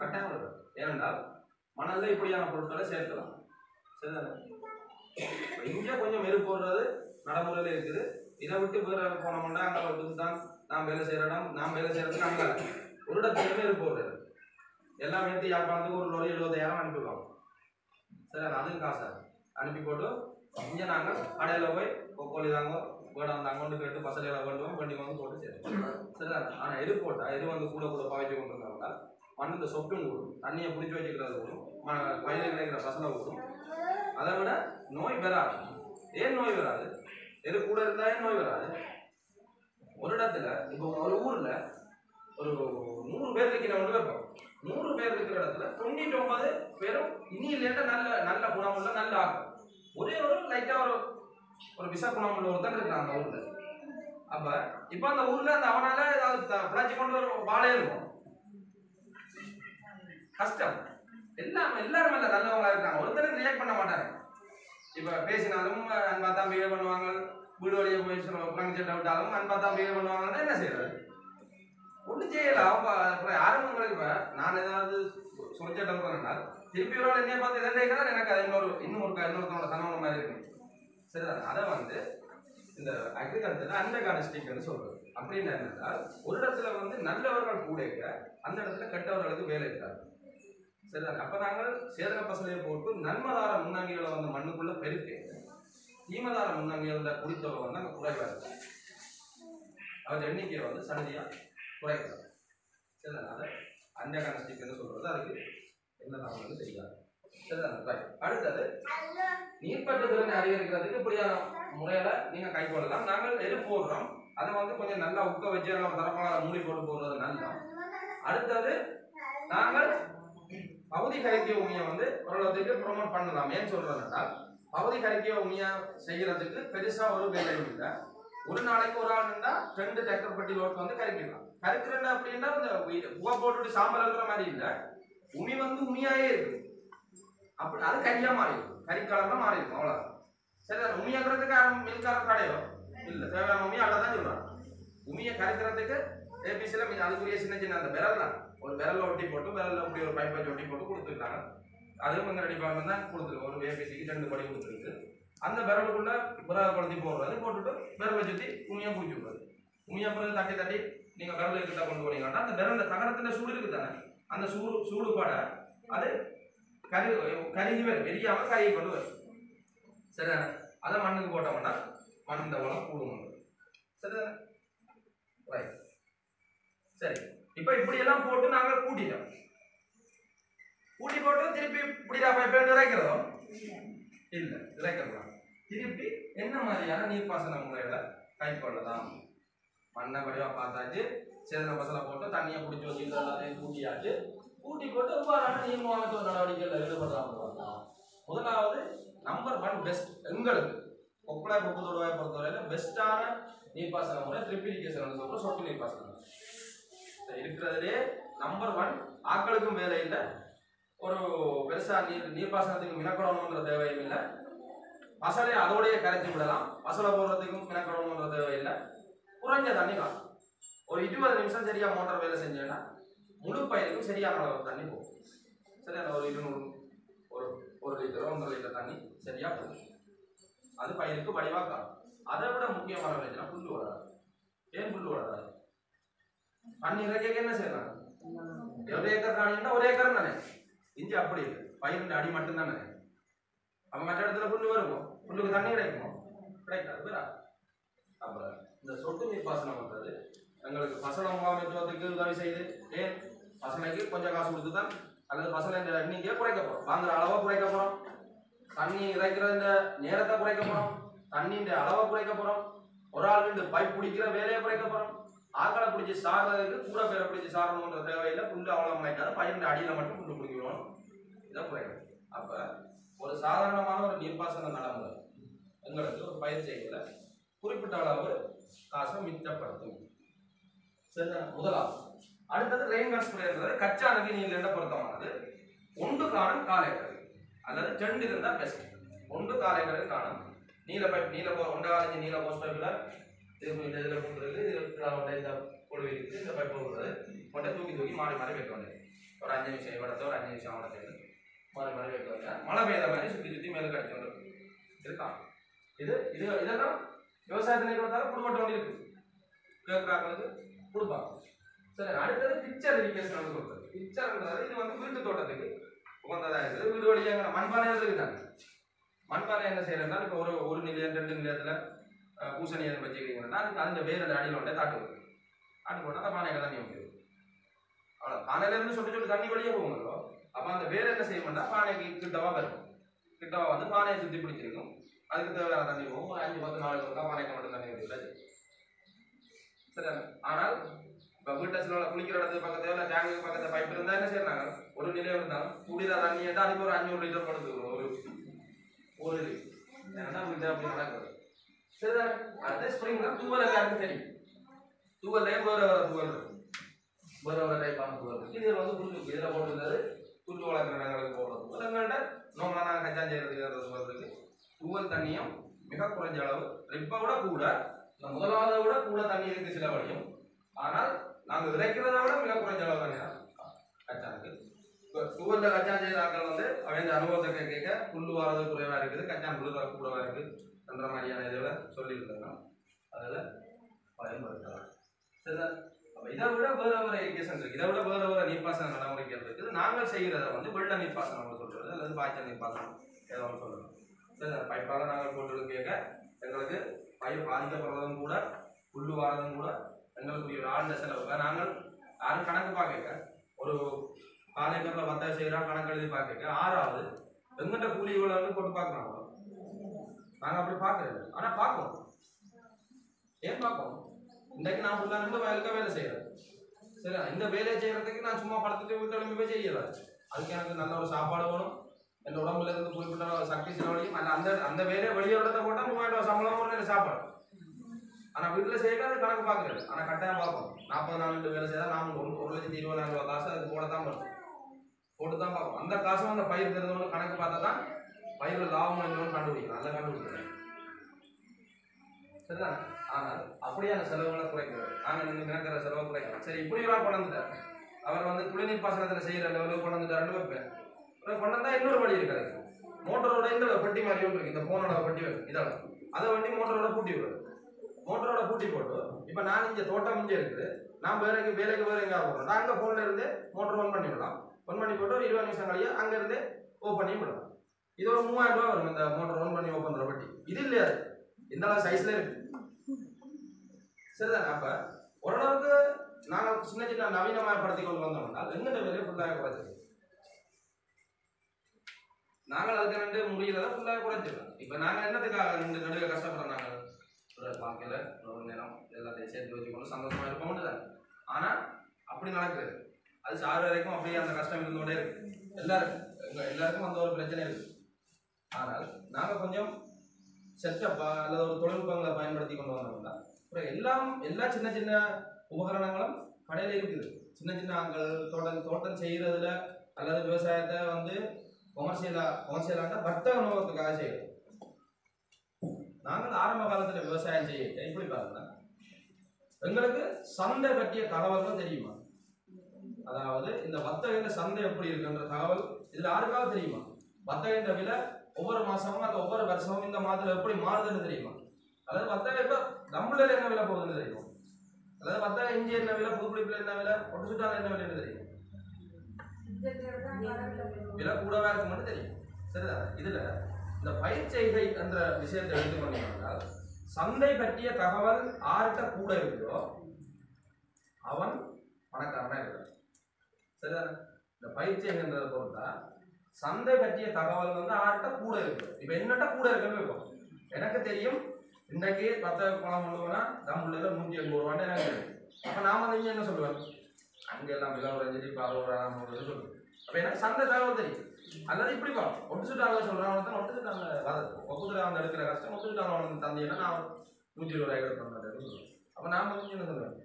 கட்டாயம் இருக்கும். ஏனென்றால் மணல்ல இப்படியான பொருட்களை சேர்க்கலாம். சரிதானே? இங்கே கொஞ்சம் மெரு போடுறது நடைமுறையில் இருக்குது. இதை விட்டு வேற போனோம்னா அங்கே விட்டு தான் நான் வேலை செய்கிற இடம், நான் வேலை செய்யறதுக்கு அங்கே ஒரு இடத்துல மெரு போடுறது எல்லாம் எடுத்து யாழ்ப்பாணத்துக்கு ஒரு லோரி 70,000 அனுப்பிடுவாங்க. சரி, அதுவும் காசு அனுப்பி போட்டு இங்கே நாங்கள் கடையில் போய் கோழி தாங்க வேட வந்து அங்கொண்டு கேட்டு பசலையில் வேண்டுவோம் வண்டி வந்து போட்டு சரி சரிதான். ஆனால் எது போட்டால் எது வந்து கூட கூட பாய்ச்சி கொண்டு இருந்தாங்கன்னா மண்ணுக்கு சொட்டுன்னு விடும், தண்ணியை பிடிச்சி வச்சுக்கிறது விடும், வயலில் கிடைக்கிற பசலை விடும். அதை விட நோய் வராது. ஏன் நோய் வராது? எது கூட இருந்தால் ஏன் நோய் வராது? ஒரு இடத்துல இப்போ ஒரு ஊரில் ஒரு 100 பேர் இருக்கிறவங்க வைப்போம். 100 பேர் இருக்கிற இடத்துல 99 பேரும் இனி இல்லைன்னா நல்ல நல்ல குணமுள்ள நல்ல ஆகும். ஒரே ஒரு லைட்டாக ஒரு விசா குணமுள்ள ஒருத்தன் இருக்கிறான் அந்த ஊர்ல. அப்ப இப்ப அந்த ஊர்ல அந்த அவனால ஏதாவது பிழைச்சி கொண்டு ஒரு வாழை இருக்கும் கஷ்டம். எல்லாரும் இல்ல நல்லவங்களா இருக்காங்க. ஒருத்தரும் ரியாக்ட் பண்ண மாட்டாங்க. இப்ப பேசினாலும் அன்பா தான் பிஹேவ் பண்ணுவாங்க. வீடு வழியை போய் புறங்க சட்டை விட்டாலும் அன்பா தான் பிஹேவ் பண்ணுவாங்கன்னா என்ன செய்யறது? ஒன்றும் செய்யல. அவங்க ஆரம்பங்களுக்கு இப்ப நான் ஏதாவது சொல்லிச்சட்டை விடுறேன்னா திருப்பி ஒரு என்னைய பார்த்து எதாவது எனக்கு அது இன்னொருத்தனோட கனவு மாதிரி இருக்கு. சரிதான். அதை வந்து இந்த அக்ரிகல்ச்சர்ல அன்மெகானிஸ்டிக்னு சொல்றது. அப்படின்னு என்னன்னா ஒரு இடத்துல வந்து நல்லவர்கள் கூட இருக்க, அந்த இடத்துல கெட்டவர்களுக்கு வேலை இருக்காது. சரிதான். அப்ப நாங்கள் சேதன பசலையை போட்டு நன்மதார முன்னாங்கிகளை வந்து மண்ணுக்குள்ள பெருக்க, தீமதார முன்னாங்கிகள குடித்தொகை வந்து அங்கே குறைவா இருக்கு. அவன் எண்ணிக்கையை வந்து சடுதியா குறைக்கிறார். சரிதான். அதை அன்மெகானிஸ்டிக்னு சொல்றது. அதுக்கு என்ன வந்து தெரியாது. சரிதான். அடுத்தது நீர்ப்பற்று திறனை அதிகரிக்கிறதுக்கு இப்படியான முறையில நீங்க கை போடலாம். நாங்கள் எது போடுறோம் அதை வந்து கொஞ்சம் நல்லா உக்க வச்சு தரப்பாக மூடி போட்டு போடுறது நல்லா. அடுத்தது நாங்கள் பகுதி கரைக்கிய உமியை வந்து ஓரளவுக்கு ப்ரொமோட் பண்ணலாம். ஏன்னு சொல்றதுன்னா பகுதி கரைக்கிய உமியை செய்யறதுக்கு பெருசா ஒரு வேலையும் இல்லை. ஒரு நாளைக்கு ஒரு ஆள் இருந்தா 2 டிராக்டர் பட்டி லோட் வந்து கரைக்கலாம். கரைக்கிறேன் அப்படின்னா இந்த புகை போட்டுட்டு சாம்பல் இருக்கிற மாதிரி இல்லை. உமி வந்து உமியாயே இருக்கு. அப்படி அது கரியா மாறி இருக்கும், கறிக்கலர்ல மாறி இருக்கும். அவ்வளவு சரி. உமியாக்குறதுக்கு மின்காரம் கடையோ இல்லை, தேவையான உமியை அல்லதான் சொல்றாங்க. உமியை கரைக்கிறதுக்கு ஏபிசில அதுக்குரிய சின்ன சின்ன அந்த விரல் தான் ஒரு விரல்ல ஒட்டி போட்டு விரல்ல அப்படி ஒரு பைப் வச்சு ஒட்டி போட்டு கொடுத்துருக்காங்க. அதுவும் இந்த டிபார்ட்மெண்ட் தான் கொடுத்துருக்கு. ஒரு ஏபிசிக்கு 2 படி கொடுத்துருக்கு. அந்த விரலுக்குள்ள விரல் கொளுத்தி போடுறது, போட்டுட்டு விரலை சுற்றி உமியை பிடிச்சி விடுறது. உமியை பிறகு தட்டி தட்டி நீங்க விரல் கிட்ட கொண்டு போனீங்கன்னா அந்த விரல் தகரத்துல சூடு இருக்கு தானே, அந்த சூடுபாட அது கருகி வரும், எரியாம கருகி கொண்டு வரும். சரிதானே? அதை மண்ணுக்கு போட்டோம்னா மண் தவளம் கூடும். சரிதானே? ரைட். சரி, இப்ப இப்படி எல்லாம் போட்டு நாங்கள் கூட்டிட்டோம். கூட்டி போட்டு திருப்பி இப்படி இறைக்கிறதோ இல்ல, இறைக்கலாம். திருப்பி என்ன மாதிரியான நீர்ப்பாசன முறைகளை கைக்கொள்ளலாம்? மண்ணை வடிவா பார்த்தாச்சு, சேதன பசலை போட்டு தண்ணியை பிடிச்சி வச்சு எல்லாத்தையும் கூட்டியாச்சு. கூட்டி போட்டு எவ்வாறான நீர் முகாமைத்துவ நடவடிக்கைகள் ஈடுபடுறாங்க. முதலாவது நம்பர் 1 பெஸ்ட் எங்களுக்கு கொக்குளை கொக்குதொடுவாயை பொறுத்தவரையில பெஸ்டான நீர்ப்பாசன முறை ட்ரிப் இரிகேஷன் சொல்ற சொட்டு நீர்ப்பாசனம் இருக்கிறதுலே நம்பர் 1. ஆக்களுக்கும் வேலை இல்லை, ஒரு பெருசா நீர்ப்பாசனத்துக்கு மினக்கடணுன்ற தேவையும் இல்லை. பசலை அதோடைய கரைச்சி விடலாம், பசலை போடுறதுக்கும் மினக்கடணுன்ற தேவையில்லை. குறைஞ்ச தண்ணி காணும். ஒரு 20 நிமிஷம் சரியா மோட்டார் வேலை செஞ்சேன்னா முழு பயிருக்கும் சரியான அளவு தண்ணி போகும். சரியான ஒரு 200 1 லிட்டரோ 1.5 லிட்டர் தண்ணி சரியா போகும். அது பயிருக்கு வடிவா காணும். அதை விட முக்கியமான பிரச்சனை புல்லு வராது. ஏன் புல்லு வராது? தண்ணி இறக்க என்ன செய்யலாம்? 1 ஏக்கர் காணின்னா 1 ஏக்கர் தானே. இஞ்சி அப்படி இல்லை, பயிரின் அடி மட்டும் தானே. அப்ப மற்ற இடத்துல புல்லு வருமோ? புல்லுக்கு தண்ணி கிடைக்குமோ? கிடைக்காது. அப்புறம் இந்த சொட்டு நீர்ப்பாசனம் பண்றது எங்களுக்கு பசலை முகாமைத்துவத்துக்கு உதவி செய்யுது. ஏன்? பசலைக்கு கொஞ்சம் காசு கொடுத்து தான், அல்லது பசலை இந்த எண்ணிக்கையை குறைக்க போறோம், வாங்குற அளவை குறைக்க போறோம், தண்ணி இறைக்கிற இந்த நேரத்தை குறைக்க போறோம், தண்ணியின் அளவை குறைக்க போறோம், ஒரு ஆள் 2 பைப் பிடிக்கிற வேலையை குறைக்க போறோம். ஆக்களை பிடிச்சி சாடுறதுக்கு கூட பேரை பிடிச்சி சாடணுன்ற தேவையில்லை. புல்லு அவ்வளவு மாட்டாது, பயிரின் அடியில மட்டும் புல்லு பிடிக்கணும். இதை குறைக்கணும். அப்ப ஒரு சாதாரணமான ஒரு நீர்ப்பாசன நடைமுறை எங்களுக்கு ஒரு பயிர் செய்யல குறிப்பிட்ட அளவு காசை மிச்சப்படுத்தும். முதலாவது. அடுத்தது ரெயின் கன் ஸ்ப்ரேங்கிறது கச்சா நதி நீர்ல பொருத்தமானது. 1 காலம் 1/4 ஏக்கர். அல்லது ரெண்டு இருந்தா பெஸ்ட். ஒன்று காலைகளுக்கு காணும் நீல பைப் நீல ஒன்றாவது நீல போஸ்ட் பைப்ல இதில் போட்டுருக்கு, இதில் இந்த பொழுது இருக்குது, இந்த பைப் போடுறது கொண்டை தூக்கி மாறி மாறி வைக்க வேண்டியது. ஒரு 5 நிமிஷம் இவடத்தை ஒரு 5 நிமிஷம் அவடத்தை மாறி மாறி வைக்க வேண்டிய மழை பெய்த மாதிரி சுற்றி மேலே கிடைக்கும் இருக்கா. இதெல்லாம் விவசாய திணைக்களத்தால் கொடுப்பட்ட வேண்டி இருக்கு, கேட்குறாங்களுக்கு கொடுப்பாங்க. சரி, அடுத்தது பிக்சர் இரிகேஷன் சொல்றது. பிக்சர்ன்றது இது வந்து வீட்டு தோட்டத்துக்கு உகந்ததாக இருக்குது. வீடு வழியாக மண்பானைகள் இருக்குதாங்க. மண்பானை என்ன செய்யறதுனா இப்போ ஒரு நிலையம் 2 நிலையத்தில் பூசணி வச்சுக்கிறீங்கன்னா அதுக்கு அந்த வேறு அடியில் ஒன்றே தாட்டு வரும். தாட்டு போட்டால் அந்த பானைகள் தண்ணி வந்துடும். அவ்வளோ பானையிலேருந்து சொல்லி தண்ணி வழியே போகுங்களோ. அப்போ அந்த வேறு என்ன செய்யணும்னா பானைக்கு கிட்டவா வரும். கிட்டவா வந்து பானையை சுற்றி பிடிச்சிருக்கும். அதுக்கு தேவையான தண்ணி போகும். ஒரு 5-10 நாளுக்கு ஒருக்கா பானைக்கு மட்டும் தண்ணி வந்துடாது. சரி, ஆனால் இப்போ வீட்டை சில குளிக்கிற இடத்துக்கு பக்கத்தில் இல்லை டேங்குக்கு பக்கத்தில் பைப் இருந்தால் என்ன செய்யறாங்க, ஒரு நிலையம் இருந்தாலும் குடிக்கிற தண்ணி எடுத்தால் அதுக்கு ஒரு 500 லிட்டர் கொடுத்துருவோம். ஒரு ஏன்னா வீட்டை அப்படி நடக்குது. சரிதானே. அடுத்த ஸ்ப்ரிங்னா தூவல் எல்லாருக்கும் தெரியும். தூவல்லையே வேறு தூவல் இருக்கும், வேறு டைப்பான தூவல் இருக்கு. இதில் வந்து புல்லு இதில் போட்டுருந்தாரு புல்லு வளர்க்குற இடங்களுக்கு போடுறது. உலகங்கள்ட்ட நோம்பலாம் நாங்கள் கச்சான் செய்யறதுக்கு சொல்றதுக்கு தூவல் தண்ணியும் மிக குறைஞ்ச அளவு, ரிப்பை விட கூட, இந்த முதலாவதை விட கூட தண்ணி இருக்கு சில வழியும். ஆனால் நாங்கள் விதைக்கிறத விட மிக குறைஞ்ச அளவு தண்ணி தான் கச்சானுக்கு. இப்போ தூவல்ல கச்சான் செய்கிற ஆட்கள் வந்து அவங்க அனுபவத்தை கேட்க புல்லு வாரது குறைவாக இருக்குது, கச்சான் புல்லு கூடவா இருக்குது என்ற மாதிரியான இதில் சொல்லியிருந்தாங்க. அதில் பயன்படுத்தலாம். சரிதான். அப்போ இதை விட வேறு இரிகேஷன் இருக்குது, இதை விட வேறு நீர்ப்பாசன நடைமுறைகள் இருக்குது. நாங்கள் செய்கிறத வந்து வெள்ள நீர்ப்பாசனம் சொல்கிறது அல்லது பாய்ச்சல் நீர்ப்பாசனம் ஏதோ ஒன்று சொல்லணும். சரி, பைப்பால் நாங்கள் போட்டு கேட்க எங்களுக்கு பயிர் பாதிக்கப்படுறதும் கூட புல்லு வாரதும் கூட எங்களுக்கு ஒரு ஆழ்ந்த செலவு. நாங்கள் யாரும் கணக்கு பார்க்க ஒரு 4 ஏக்கரில் 10 செய்கிறோம் கணக்கு எழுதி பார்க்க 6வது எங்கிட்ட கூலி இவ்வளவு போட்டு பார்க்குறோம். நாங்கள் அப்படி பார்க்கறது. ஆனால் பார்ப்போம். ஏன் பார்ப்போம்? இன்றைக்கு நான் ஃபுல்லாக நின்று வயலுக்கு வேலை செய்கிறேன். சரி, இந்த வேலையை செய்கிறதுக்கு நான் சும்மா படத்துட்டு வீட்டு எழுப்பி போய் செய்யலை. அதுக்கு எனக்கு நல்ல ஒரு சாப்பாடு வேணும். என் உடம்புல இருந்து குறிப்பிட்ட சக்தி செலவழியும். அந்த வேலையை வெளியே இடத்த போட்டால் 3000 ரூபா சம்பளம் ஒரு சாப்பாடு. ஆனால் வீட்டில் செய்யல அது கணக்கு பார்க்குறது. ஆனால் கட்டாயம் பார்ப்போம். 40 நாள் வேலை செய்தால் நாம் 1,20,000 ரூபா காசு அதுக்கு போட தான் வரும். போட்டு தான் பார்ப்போம். அந்த காசும் அந்த பயிர் தெரிஞ்சவங்க கணக்கு பார்த்தா தான் பயிரில் லாபம் என்னன்னு கண்டுபிடிக்கலாம். நல்லா கண்டுபிடிக்கிறேன். சரிதான். ஆனால் அப்படியான செலவுகளை குறைக்கிறது. நாங்கள் நினைக்கிற செலவை குறைக்கிறோம். சரி, இப்படி ஒரு கொண்டு வந்துட்டார். அவர் வந்து குடிநீர் பாசனத்தில் செய்கிற லெவலில் கொண்டு வந்துட்டாருன்னு வைப்பேன். கொண்டு வந்தால் இன்னொரு வழி இருக்காது. மோட்டரோட இந்த பெட்டி மாதிரி ஒன்று இருக்கு, இந்த போனோட பெட்டி இதால் அதை வண்டி மோட்டரோட பூட்டி விடுறது. மோட்டரோட பூட்டி போட்டு இப்போ நான் இங்கே தோட்டம் இங்கே இருக்குது, நான் வேலைக்கு வேறு எங்கே போடுறேன். நான் அங்கே ஃபோனில் இருந்து மோட்டர் ஆன் பண்ணி விடலாம். ஆன் பண்ணி போட்டு ஒரு 20 நிமிஷம் கழியா அங்கேருந்து ஓப்பன் பண்ணி விடலாம். இது ஒரு 3000 ரூபா வரும் இந்த மோட்டர் ஆன் பண்ணி ஓப்பன் பண்ணுற பெட்டி. இது இல்லையா, இந்த அளவு சைஸ்ல இருக்கு. சரிதானே. அப்போ ஓரளவுக்கு நாங்கள் சின்ன நவீனமயப்படுத்தி கொண்டு வந்தோம்னா எங்கிட்ட வேலையை ஃபுல்லாக குறைச்சிருக்கு. நாங்கள் அதுக்கு 2 முடியலதான் ஃபுல்லாக குறைச்சிருக்கோம். இப்போ நாங்கள் என்னத்துக்காக 2 நடுவில் கஷ்டப்படுறோம். நாங்கள் வாழ்க்கையில் ஒரு நேரம் எல்லாத்தையும் சேர்த்து வச்சுக்கொண்டு சந்தோஷமாக இருப்போம்னு தான். ஆனால் அப்படி நடக்குது. அது சார் வரைக்கும் அப்படியே அந்த கஷ்டம் இருந்தோடே இருக்கு. எல்லாருக்கும் அந்த ஒரு பிரச்சனை இருக்கு. ஆனால் நாங்கள் கொஞ்சம் செட்டப்பா அல்லது ஒரு தொழில்நுட்பங்களை பயன்படுத்தி கொண்டு வந்தோம்னா எல்லா சின்ன சின்ன உபகரணங்களும் கடையில் இருக்குது. சின்ன ஆண்கள் தோட்டம் செய்கிறதுல அல்லது விவசாயத்தை வந்து கொமர்சியலாக வர்த்தக நோக்கத்துக்காக செய்யறது. நாங்கள் ஆரம்ப காலத்தில் விவசாயம் செய்ய இப்படி பாருங்க, எங்களுக்கு சந்தை பற்றிய தகவல்கள் தெரியுமா? அதாவது இந்த வர்த்தக சந்தை எப்படி இருக்குன்ற தகவல் இதுல யாருக்காவது தெரியுமா? வர்த்தக விலை ஒவ்வொரு மாசமும் அல்ல ஒவ்வொரு வருஷமும் இந்த மாதத்துல எப்படி மாறுதுன்னு தெரியுமா? அதாவது வர்த்தக இப்ப நம்மள என்ன விலை போகுதுன்னு தெரியும். அதாவது வர்த்தக இஞ்சி என்ன விலை, புதுப்பிடிப்புல என்ன விலை, ஒட்டு சுட்டால என்ன விலைன்னு தெரியும். விலை கூடவா இருக்கும்னு தெரியும். சரிதான். இதுல இந்த பயிர் செய்கை என்ற விஷயத்தை எடுத்துக்கொண்டால் சந்தை பற்றிய தகவல் யார்கிட்ட கூட இருக்குதோ அவன் பணக்காரனா இருக்கிறான். சரிதானே. இந்த பயிர் செய்கைன்றதை பொறுத்தா சந்தை பற்றிய தகவல் வந்து யார்கிட்ட கூட இருக்கு. இப்ப என்னட்ட கூட இருக்குன்னு இருக்கும். எனக்கு தெரியும் இன்றைக்கு 10 பணம் கொண்டுனா நம்மள 180 ரூபான்னு எனக்கு தெரியும். அப்ப நாம வந்து என்ன சொல்லுவேன், அங்க எல்லாம் விலை குறைஞ்சிட்டு இப்ப 60 ரூபா சொல்லுவேன். அப்ப எனக்கு சந்தை தகவல் தெரியும். அல்லது இப்படி பார்ப்போம், ஒட்டு சுட்டாங்க சொல்றாங்க, ஒட்டு சுட்டாங்க ஒப்புதல் அவங்க எடுக்கிற கஷ்டம், ஒட்டு சுட்டாங்க வந்து தந்தீங்கன்னா நான் 120 ரூபாய் எடுப்பேன் சொல்லுவேன். அப்ப நாம வந்து என்ன சொல்லுவேன்,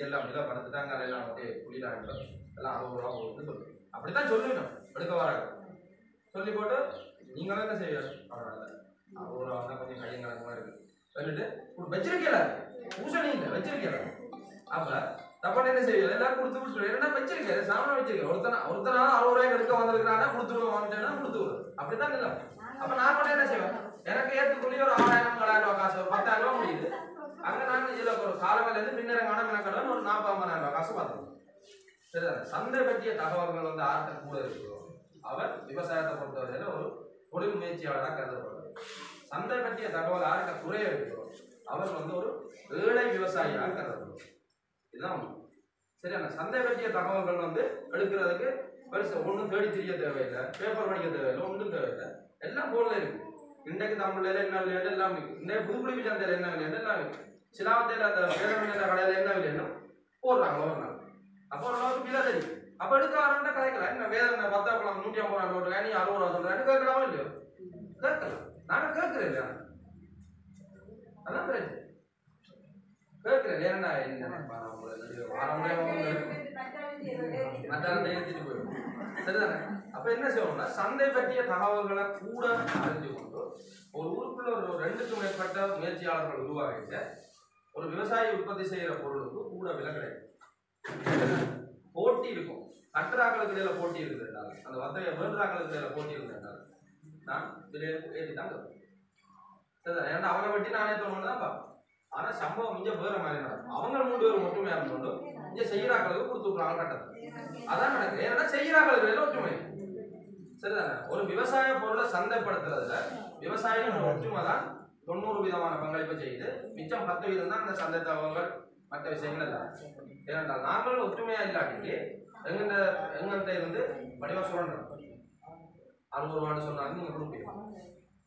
எல்லாம் விலை படுத்துட்டாங்க எல்லாம் அப்படியே குளிராக எல்லாம் 60 ரூபா போகுதுன்னு சொல்லுவேன். அப்படித்தான் சொல்லுவேன் எடுக்க வராங்க. சொல்லி போட்டு நீங்களும் என்ன செய்வீங்க ஒரு கொஞ்சம் கையும் கணக்குமா இருக்கு சொல்லிட்டு வச்சிருக்கல பூசணி இல்லை வச்சிருக்கல அப்ப தப்பான என்ன செய்வீங்க எல்லாரும் கொடுத்து விட்டு என்ன வச்சிருக்காரு சாமான் வச்சிருக்கேன் ஒருத்தனா 60 ரூபாய் எடுக்க வந்திருக்கிறானா கொடுத்து விடுவான்ட்டேன்னா கொடுத்து விடு அப்படித்தான் இல்லை அப்ப நான் கூட என்ன செய்வேன் எனக்கு ஏற்றுக்குள்ளேயே ஒரு 6000 7,000 ரூபாய் காசு ஒரு 10,000 ரூபாய் முடியுது அங்க நான் இதுல ஒரு காலமையில இருந்து பின்னரங்கான மெனக்கடன் ஒரு 40,000 ரூபாய் காசு பார்த்துருவேன் சரிதானே சந்தை பற்றிய தகவல்கள் வந்து ஆர்டர் கூட இருக்கிறோம் அவர் விவசாயத்தை பொறுத்தவரையில ஒரு தொழில் முயற்சியாளராக கருதப்படுறார் சந்தை பற்றிய தகவல் ஆர்ட்ட குறைய இருக்கிறோம் அவர் வந்து ஒரு ஏழை விவசாயியாக கருதப்படுறார் இதுதான் சரியான சந்தை பற்றிய தகவல்கள் வந்து எடுக்கிறதுக்கு பெருசு ஒன்றும் தேடி தெரிய தேவையில்லை பேப்பர் படிக்க தேவையில்லை ஒன்றும் தேவையில்லை எல்லாம் போன்ல இருக்கு இன்றைக்கு தமிழ்ல என்ன விளையாட்டு எல்லாம் இருக்கு இந்த புதுக்குடி சந்தையில என்ன விளையாட்டு எல்லாம் இருக்கு சிலாவத்தையில அந்த வேதமில்ல கடையில என்ன விளையாடும் போடுறாங்க ஒரு நாள் அப்போ ஒரு நாளுக்கு பிள்ளை தெரியும் அப்ப எடுக்க வரண்டா கதைக்கலாம் என்ன வேதனை 10,000 150 ரூபா நீ 60 ரூபா சொல்றேன்னு கேட்கலாமோ இல்லையோ கேட்கலாம் நானும் கேட்கிறேன் இல்லையா அதான் பிரச்சனை கேட்கிறேன் ஏன்னா ஏற்றிட்டு போயிடும் சரிதானே அப்ப என்ன செய்வோம்னா சந்தை பற்றிய தகவல்களை கூட அறிஞ்சு கொண்டு ஒரு ஊருக்குள்ள ஒரு 2க்கும் மேற்பட்ட முயற்சியாளர்கள் உருவாகிட்ட ஒரு விவசாயி உற்பத்தி செய்யற பொருளுக்கு கூட விலை கிடைக்கும் போட்டி இருக்கும் கட்டுறாக்களுக்கு இடையில போட்டி இருக்கிறதால அந்த வத்தைய வேண்டுறாக்களுக்கு இடையில போட்டி இருக்கிறதால நான் விலையை ஏற்றிதான் சரிதான் ஏன்னா அவனை வெட்டி நானே தோணுன்னு தான் பார்ப்பேன் ஆனா சம்பவம் இங்க வேற மாதிரி நடக்கும் அவங்க 3 பேரும் ஒற்றுமையா இருந்து இங்க செய்யறாக்களுக்கு கொடுத்து விடுறாங்க கட்டத்தை அதான் நடக்குது ஏன்னா செய்யறாக்களுக்கு ஒற்றுமை சரிதானே ஒரு விவசாய பொருளை சந்தைப்படுத்துறதுல விவசாயிகள் ஒற்றுமை தான் 90 விதமான பங்களிப்பை செய்யுது மிச்சம் 10 வீதம் தான் அந்த சந்தை தகவல்கள் மற்ற விஷயங்கள் இல்லை ஏனென்றால் நாங்கள் ஒற்றுமையா இல்லாட்டிக்கு எங்கிட்ட இருந்து வடிவா சுரண்டோம் 60 ரூபான்னு சொன்னாலும் நீங்க கொடுப்பீங்க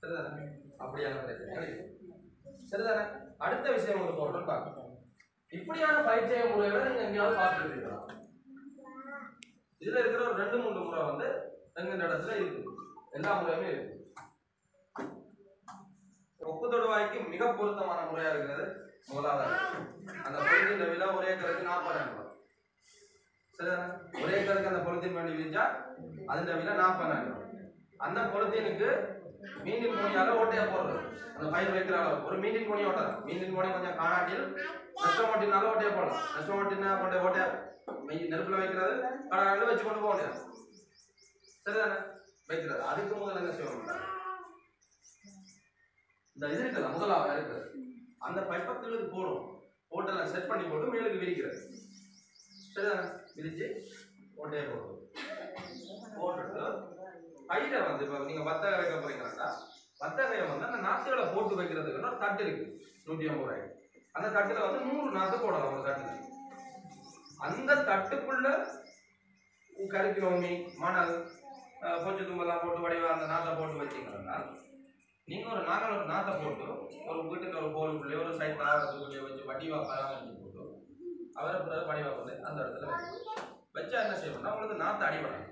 சரிதானே அப்படியான பிரச்சனை சரிதானே அடுத்த விஷயம் ஒரு பொருள் பார்க்கணும் இப்படியான பயிற்சிய முறைகளை நீங்க எங்கேயாவது பார்த்துருக்கீங்களா இதுல இருக்கிற ஒரு 2-3 முறை வந்து எங்க இடத்துல இருக்கு எல்லா முறையுமே இருக்கு ஒப்பு தொடுவாய்க்கு மிக பொருத்தமான முறையா இருக்கிறது முதலாவது அந்த பொருத்தின் விலை ஒரே ஏக்கருக்கு 40,000 ரூபாய் சரிதானே ஒரே ஏக்கருக்கு அந்த பொருத்தின் வேண்டி விரிச்சா அதோட விலை 40,000 ரூபாய் அந்த பொருத்தினுக்கு மீனின் கோணியால ஓட்டையா போடுறது அந்த பயிர் வைக்கிற அளவு ஒரு மீனின் கோணி ஓட்டலாம் மீனின் கோணி கொஞ்சம் காணாட்டில் நஷ்டமாட்டினாலும் ஓட்டையா போடலாம் நஷ்டமாட்டினா கொண்டே ஓட்டையா நெருப்புல வைக்கிறது கடாயில வச்சு கொண்டு போக முடியாது சரிதானே வைக்கிறது அதுக்கு முதல்ல என்ன செய்வாங்க இந்த இது இருக்குல்ல முதலாவது இருக்குது அந்த பைப்பை கீழுக்கு போடும் போட்டெல்லாம் செட் பண்ணி போட்டு மேலுக்கு விரிக்கிறது சரிதானே விரிச்சு ஓட்டையா போட்டுட்டு பயிரை வந்து இப்போ நீங்க வத்தகை வைக்க போறீங்கன்னா வத்தகையை வந்து அந்த நாற்றுகளை போட்டு வைக்கிறதுக்கு ஒரு தட்டு இருக்கு 150 ரூபாய் அந்த தட்டுல வந்து 100 நாற்று போடலாம் ஒரு தட்டுல அந்த தட்டுக்குள்ள கருக்கிலோமி மணல் கொஞ்சம் தும்பெல்லாம் போட்டு வடிவா அந்த நாற்றை போட்டு வச்சிங்கன்னா நீங்க நாங்கள் ஒரு நாற்றை போட்டு ஒரு வீட்டுக்கு ஒரு கோலுக்குள்ளே ஒரு சைட் பராமரிப்புக்குள்ளே வச்சு வடிவா பராமரிச்சு போட்டு அவரை பிறகு வடிவா போட்டு அந்த இடத்துல வச்சா என்ன செய்யணும்னா உங்களுக்கு நாற்று அடிபடும்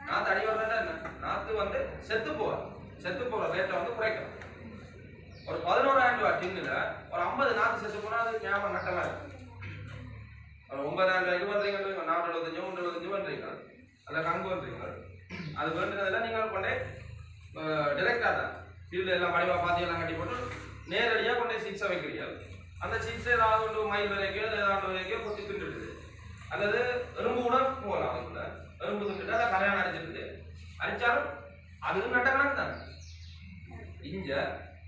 நாற்று அடிவரா என்ன நாற்று வந்து செத்து போற ரேட்டை வந்து குறைக்கணும் ஒரு 11,000 ரூபாய் டின்னுல ஒரு 50 நாற்று செத்து போனா அது ஞாபகம் நட்டமா இருக்கு ஒரு 9,000 ரூபாய்க்கு பண்றீங்க 475 பண்றீங்க அல்ல கங்கு பண்றீங்க அது வேண்டுனதெல்லாம் நீங்கள் கொண்டே டைரக்டா தான் ஃபீல்டு எல்லாம் வடிவா பாத்தி எல்லாம் கட்டி போட்டு நேரடியா கொண்டே சீட்ஸை வைக்கிறீங்க அந்த சீட்ஸ் ஏதாவது ஒன்று மைல் வரைக்கும் ஏதாவது வரைக்கும் கொத்தி தின்றுடுது அல்லது எறும்பு கூட போகலாம் அதுக்குள்ள எறும்பு தின்னுட்டு அதை கல்யாணம் அடிச்சிருக்கு அடிச்சாலும் அதுவும் நட்ட கணக்கு தானே இங்க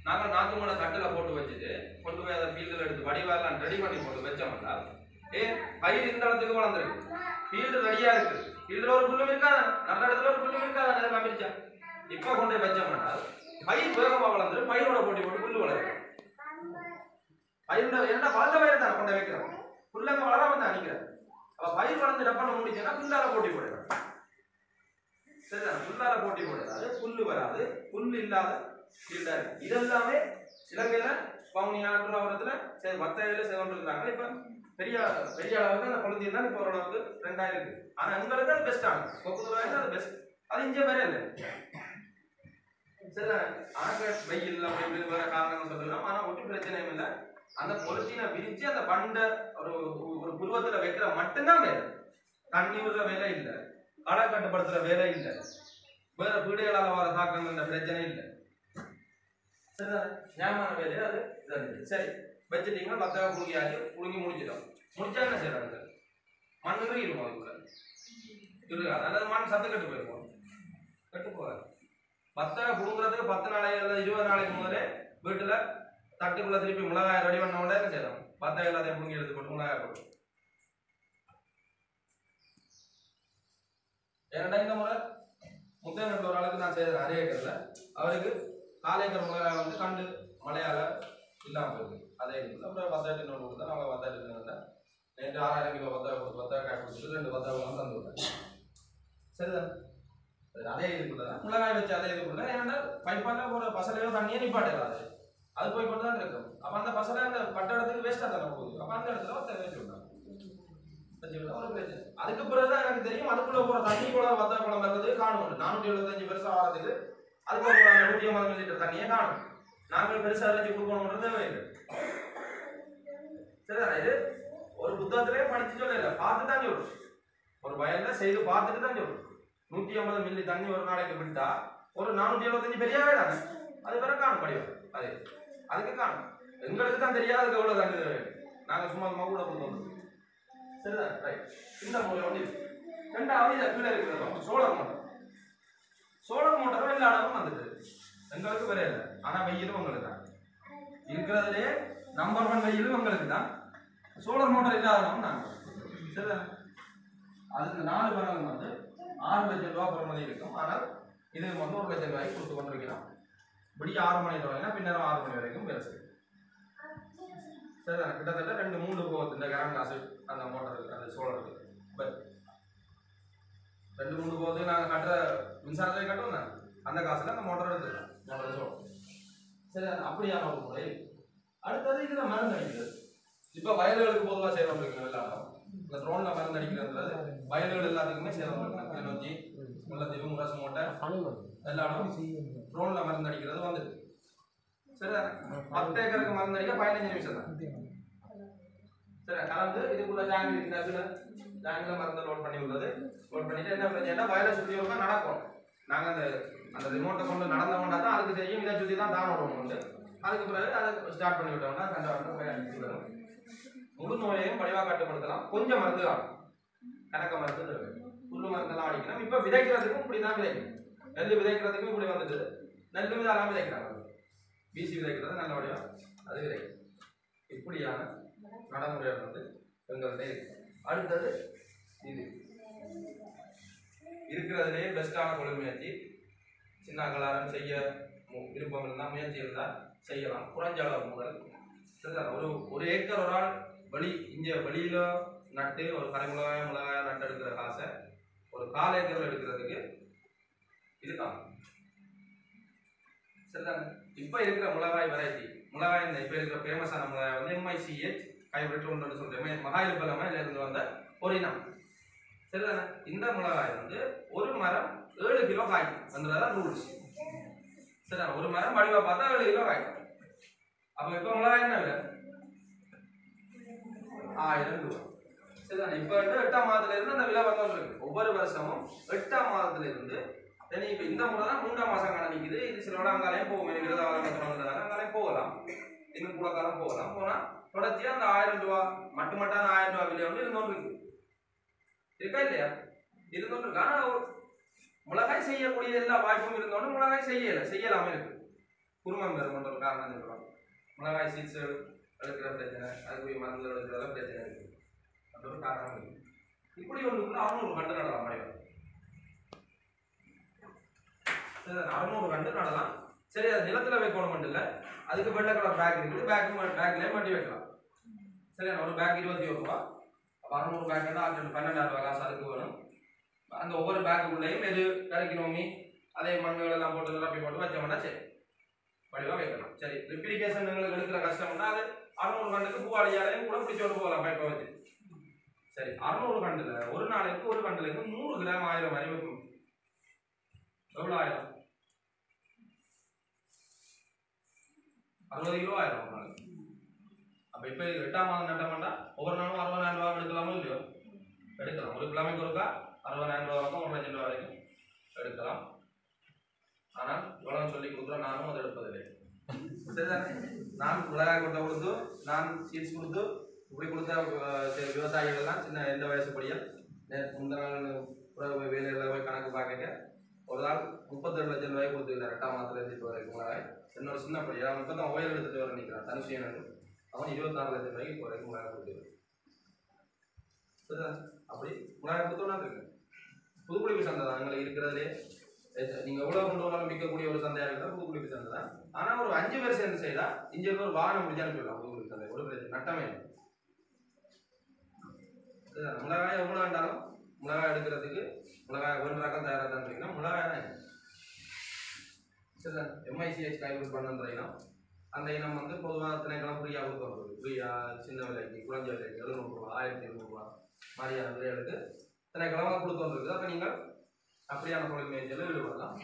நாங்கள் நாற்று மூட தட்டுல போட்டு வச்சுட்டு கொண்டு போய் அதை ஃபீல்டில் எடுத்து வடிவெல்லாம் ரெடி பண்ணி போட்டு வச்சோம்னா பயிர் இந்த இடத்துக்கு வளர்ந்துருக்கு ஃபீல்டு ரெடியா இருக்கு ஃபீல்டுல ஒரு புல்லும் இருக்காது நல்ல இடத்துல ஒரு புல்லும் இருக்காது அதெல்லாம் பிரிச்சா இப்ப கொண்டு போய் வச்சோம்னா பயிர் வேகமா வளர்ந்துரு பயிரோட போட்டி போட்டு புல்லு வளரும் பயிர் என்ன வளர்ந்த பயிர் தானே கொண்டு வைக்கிறோம் புல்லங்க வளராம தான் அடிக்கிறேன் அப்ப பயிர் வளர்ந்து டப்பான முடிச்சுன்னா புல்லால போட்டி போடுறேன் சரிதான் புல்லால போட்டி போடுறது புல்லு வராது புல்லு இல்லாத ஃபீல்டா இருக்கு இதெல்லாமே இலங்கையில பவுனியாட்டுல வத்தையில செய்து இருந்தாங்க இப்ப பெரிய அளவுக்கு அந்த குழந்தைய தான் இப்ப ஓரளவுக்கு 2,000 இருக்கு ஆனா எங்களுக்கு அது பெஸ்ட் ஆகும் 30,000 அது பெஸ்ட் அது இங்க வேற இல்லை சரிதான் ஆக வெயில் அப்படி வேற காரணம் சொல்லலாம் ஆனா ஒன்றும் பிரச்சனையும் இல்லை அந்த பொலித்தீனை விரிச்சு அந்த பண்டை ஒரு புருவத்துல வைக்கிற மட்டும்தான் வேலை தண்ணி விடுற வேலை இல்லை களை கட்டுப்படுத்துற வேலை இல்லை வேற பீடைகளால் வர தாக்கங்கள் பிரச்சனை இல்லை. சரிதானே? ஞாபகமான வேலையை அது சரி வச்சுட்டீங்க. பத்தாக புழுங்கியாச்சு, புழுங்கி முடிச்சிட்டோம். முடிச்சா என்ன செய்யறாங்க? மண் இருக்கும், அதுக்குள்ள இருக்காது. அல்லது மண் சத்து கட்டு போயிருக்கும், கட்டு போகாது. பத்தாக புழுங்குறதுக்கு 10 நாளைக்கு அல்லது 20 நாளைக்கு முதலே வீட்டுல தட்டுக்குள்ள திருப்பி மிளகாய் ரெடி பண்ண உடனே என்ன செய்யலாம்? பத்தாக எல்லாத்தையும் புழுங்கி எடுத்து போட்டு மிளகாய் போட்டு. ஏன்னா இந்த முறை முத்தையன் ஒரு ஆளுக்கு நான் செய்யறேன் அரை ஏக்கர்ல. அவருக்கு 4 ஏக்கர் மிளகாய் வந்து கண்டு மழையால இல்லாமல் போயிருக்கு. அதே இருக்குது. அப்புறம் 10 டன்னு கொடுத்தா நாங்கள் 10 டன்னு வந்தேன். நேற்று 6000 கிலோ 10 கொடுத்து 10 காய் கொடுத்துட்டு 2 10 தந்து விட்டேன். சரிதான்? அதே இதுக்குள்ள மிளகாய் வச்சு அதே இதுக்குள்ள ஏன்னா பைப்பால ஒரு பசலையோ தண்ணியே நிப்பாட்டிடாது, அது போய் கொண்டு தான் இருக்கும். அப்போ அந்த பசலை அந்த பட்ட இடத்துக்கு வேஸ்ட்டாக தானே போகுது. அப்போ அந்த இடத்துல வச்சு விட்டாங்க. அதுக்கு பிறகுதான் எனக்கு தெரியும் அதுக்குள்ள போற தண்ணி கூட வத்த குளம் வர்றது காணும். 475 பெருசா ஆகிறதுக்கு அதுக்கு 150 லிட்டர் தண்ணியே காணும். நாங்கள் பெருசா அரைச்சி கொடுக்கணும்ன்றது தேவையில்லை. சரிதானே? இது ஒரு புத்தகத்திலே படிச்சு சொல்லல, பார்த்து தான் சொல்லும். ஒரு வயல்ல செய்து பார்த்துட்டு தான் சொல்லும். 150 மில்லி தண்ணி ஒரு நாளைக்கு விட்டா ஒரு 475 பெரியாவே தானே, அது பிறகு காணும் படிவம். அது அதுக்கு காணும். எங்களுக்கு தான் தெரியாது எவ்வளவு தண்ணி தேவை. நாங்க சும்மா கூட கொடுத்தோம். சரிதான்? ரைட். இந்த முறை வந்து ரெண்டாவது இதை கீழே இருக்கிறது சோலார் மோட்டார். சோலார் மோட்டாரும் எல்லா இடமும் வந்துட்டு எங்களுக்கு வேற இல்லை. ஆனா வெயிலும் உங்களுக்கு தான் இருக்கிறதுலே நம்பர் 1 வெயிலும் உங்களுக்கு தான். சோலார் மோட்டார் இல்லாதவங்க நாங்கள். சரிதான்? அதுக்கு 4 பேனல் வந்து 6 லட்சம் ரூபா பெறுமதி இருக்கும். ஆனால் இது வந்து 1 லட்சம் ரூபாய்க்கு கொடுத்து கொண்டிருக்கிறோம். இப்படி 6 மணி ரூபாய்னா பின்னர் 6 மணி வரைக்கும் வேலை செய்யும். சரிதான்? கிட்டத்தட்ட 2-3 போகுது இந்த கரண்ட் காசு அந்த மோட்டருக்கு, அந்த சோழருக்கு. பட் 2-3 போகுது. நாங்கள் கட்டுற மின்சாரத்தை கட்டுவோம் தான், அந்த காசுல அந்த மோட்டர் எடுத்துக்கலாம். மோட்டர் சோழர். சரிதான்? அப்படியான ஒரு முறை. அடுத்தது இதுல மருந்து அடிக்கிறது. இப்போ வயல்களுக்கு பொதுவாக செய்யறவங்க எல்லாரும் இந்த ட்ரோன்ல மருந்து அடிக்கிறது வயல்கள் எல்லாத்துக்குமே செய்யறவங்க கிளிநொச்சி, முல்லைத்தீவு, முரசு மோட்டை எல்லாரும் ட்ரோன்ல மருந்து அடிக்கிறது வந்துட்டு. சரிதானே? 10 ஏக்கருக்கு மருந்து அடிக்க 15 நிமிஷம் தான். சரி, கலந்து இதுக்குள்ள டேங்க் இருக்குதுல, டேங்க்ல மருந்து லோட் பண்ணி உள்ளது. லோட் பண்ணிட்டு என்ன பிரச்சனைனா வயலை சுற்றி தான் நடக்கும். நாங்கள் அந்த ரிமோட்டை கொண்டு நடந்தோம்னா தான் அதுக்கு தெரியும் இதை சுற்றி தான் தான் ஓடுவோம் உண்டு. அதுக்கு பிறகு அதை ஸ்டார்ட் பண்ணி விட்டோம்னா கண்டாவது போய் அடிச்சு வரும். முழு நோயையும் படிவாக கட்டுப்படுத்தலாம். கொஞ்சம் மருந்து ஆகும், கணக்க மருந்து தேவை. புல்லு மருந்தெல்லாம் அடிக்கணும். இப்போ விதைக்கிறதுக்கும் இப்படி தான் விதைக்கணும். நெல் விதைக்கிறதுக்கும் இப்படி வந்துட்டு நெல் இதெல்லாம் விதைக்கிறாங்க. வீசி விதைக்கிறது நல்ல வடிவம் அது விதைக்கும். இப்படியான நடைமுறைகள் வந்து எங்கள்கிட்ட இருக்கு. அடுத்தது இது இருக்கிறதுலே பெஸ்டான கொள்முயற்சி. சின்ன அகலாரம் செய்ய விருப்பம் இருந்தால் முயற்சி இருந்தால் செய்யலாம். குறைஞ்ச அளவு முதல். சரிதான்? ஒரு ஏக்கர் ஒரு ஆள் வெளியில நட்டு ஒரு கரைமிளகாய மிளகாய நட்டு எடுக்கிற காசை ஒரு 4 ஏக்கர் எடுக்கிறதுக்கு இதுதான். சரிதாங்க? இப்போ இருக்கிற மிளகாய் வெரைட்டி மிளகாய், இந்த இப்போ இருக்கிற ஃபேமஸான மிளகாய் வந்து MICH ஹைபிரிட் ஒன்று சொல்றேன். மகாயில்பலமையில இருந்து வந்த ஒரு இனம். சரிதானே? இந்த மிளகாய் வந்து ஒரு மரம் 7 கிலோ காய்க்கும் என்றதான் ரூல்ஸ். சரிதானே? ஒரு மரம் வடிவா பார்த்தா 7 கிலோ காய்க்கும். அப்போ இப்போ மிளகாய் என்ன விலை? 1000 ரூபாய். சரிதானே? இப்போ 8ஆம் மாதத்துல இருந்து அந்த விலை வந்து இருக்கு. ஒவ்வொரு வருஷமும் 8ஆம் மாதத்துல இருந்து இப்போ இந்த முறை தான் 3ஆம் மாசம் கணக்கிக்குது. இது சிலோட அங்காலையும் போகும். அங்காலையும் போகலாம், இன்னும் கூட காலம் போகலாம். போனா தொடர்ச்சியா அந்த 1000 ரூபாய் மட்டுமட்டான 1000 ரூபாய் விலை வந்து இருந்தோன்னு இருக்கு. இருக்கா இல்லையா? இருந்தோன்னு இருக்கு. ஆனா மிளகாய் செய்யக்கூடிய எல்லா வாய்ப்பும் இருந்தோன்னு மிளகாய் செய்யலாமே இருக்கு. குருமம் பெறும் ஒரு காரணம் சொல்லுவாங்க. மிளகாய் சீட்ஸ் எடுக்கிற பிரச்சனை, அதுக்குரிய மருந்து எடுக்கிறதா பிரச்சனை இருக்கு. அந்த ஒரு காரணம் இருக்கு. இப்படி ஒன்றுக்குள்ள 600 கண்டு நடலாம். மடிவம் 600 கண்டு நடலாம். சரி, அது நிலத்துல வைக்கணும் மட்டும் இல்லை, அதுக்கு வெள்ளை கலர் பேக் இருக்குது. பேக்லேயே மாட்டி வைக்கலாம். சரியா? ஒரு பேக் 21 ரூபாய். அப்போ 600 பேக்குன்னா 12,000 ரூபாய் காசு அதுக்கு வேணும். அந்த ஒவ்வொரு பேக்குள்ளேயும் எது கரைக்கணுமி அதே மண்ணுகள் எல்லாம் போட்டு நிரப்பி போட்டு வச்சோம்னா சரி வடிவாக வைக்கலாம். சரி, ரிப்ளிகேஷன் எங்களுக்கு எடுக்கிற கஷ்டம்னா அது 600 கண்டுக்கு பூவாளியாலையும் கூட பிடிச்சோடு போகலாம் பைப்பை வச்சு. சரி, 600 கண்டுல ஒரு நாளைக்கு ஒரு கண்டுலேருந்து 100 கிராம் 1000 மாதிரி வைக்கணும். எவ்வளோ ஆயிரம்? 60 கிலோ ஆயிரம் ஒரு நாளைக்கு. அப்போ இப்போ 8ஆம் மாதம் நட்டமாட்டா ஒவ்வொரு நாளும் 60,000 ரூபா எடுக்கலாமோ இல்லையோ? எடுக்கலாம். ஒரு கிழமைக்கு ஒருக்கா 60,000 ரூபா வரைக்கும் 1 லட்சம் ரூபா வரைக்கும் எடுக்கலாம். ஆனால் இவ்வளவு சொல்லி கொடுக்குறோம், நானும் அதை எடுப்பதில்லை. சரிதானே? நான் மிளகாய் கொட்டை கொடுத்து, நான் சீட்ஸ் கொடுத்து இப்படி கொடுத்த விவசாயிகள் எல்லாம் சின்ன எந்த வயசு படியல் முந்தின நாள் வேலையில் போய் கணக்கு பார்க்க ஒரு நாள் 37 லட்சம் ரூபாய் கொடுத்துருக்காரு 8ஆம் மாதத்துல இருந்து இப்போ வரைக்கும் மிளகாய். என்னோட சின்ன படி அவன் இப்போ தான் ஓயில் எடுத்துட்டு வர நிற்கிறான் தனுஷியன், அவன் 26 லட்சம் ரூபாய்க்கு இப்போ வரைக்கும் மிளகாய் கொடுத்துருக்காரு. சரிதான்? அப்படி மிளகாய் கொடுத்தோன்னா இருக்கு. புதுக்குடிப்பு சந்தை தான் எங்களுக்கு இருக்கிறதுலே நீங்க எவ்வளவு கொண்டு வந்தாலும் விற்கக்கூடிய ஒரு சந்தையா இருக்கிற புதுக்குடிப்பு சந்தை தான். ஆனா ஒரு 5 பேர் சேர்ந்து செய்தா இங்க ஒரு வாகனம் முடிஞ்சாலும் சொல்லலாம். புதுக்குடிப்பு சந்தை ஒரு பிரச்சனை நட்டமே இல்லை. மிளகாய் எவ்வளவு வேண்டாலும் மிளகாய் எடுக்கிறதுக்கு மிளகாய் ஒரு ரகம் தயாராக தான் இருக்கீங்கன்னா மிளகாய் தான். சரிதான்? MICH கைவிட்டு பண்ணுறீங்கன்னா அந்த இனம் வந்து பொதுவாக திணைக்கெல்லாம் ஃப்ரீயாக கொடுத்துருக்குது. ஃப்ரீயாக சின்ன விலைக்கு குறைஞ்ச விலைக்கு 700 ரூபா 1700 ரூபா மாதிரியான விலைகளுக்கு திணைக்கிழமை கொடுத்து வந்துருக்குது. அப்போ நீங்கள் அப்படியான தொழில் முயற்சியில் ஈடுபடலாம்.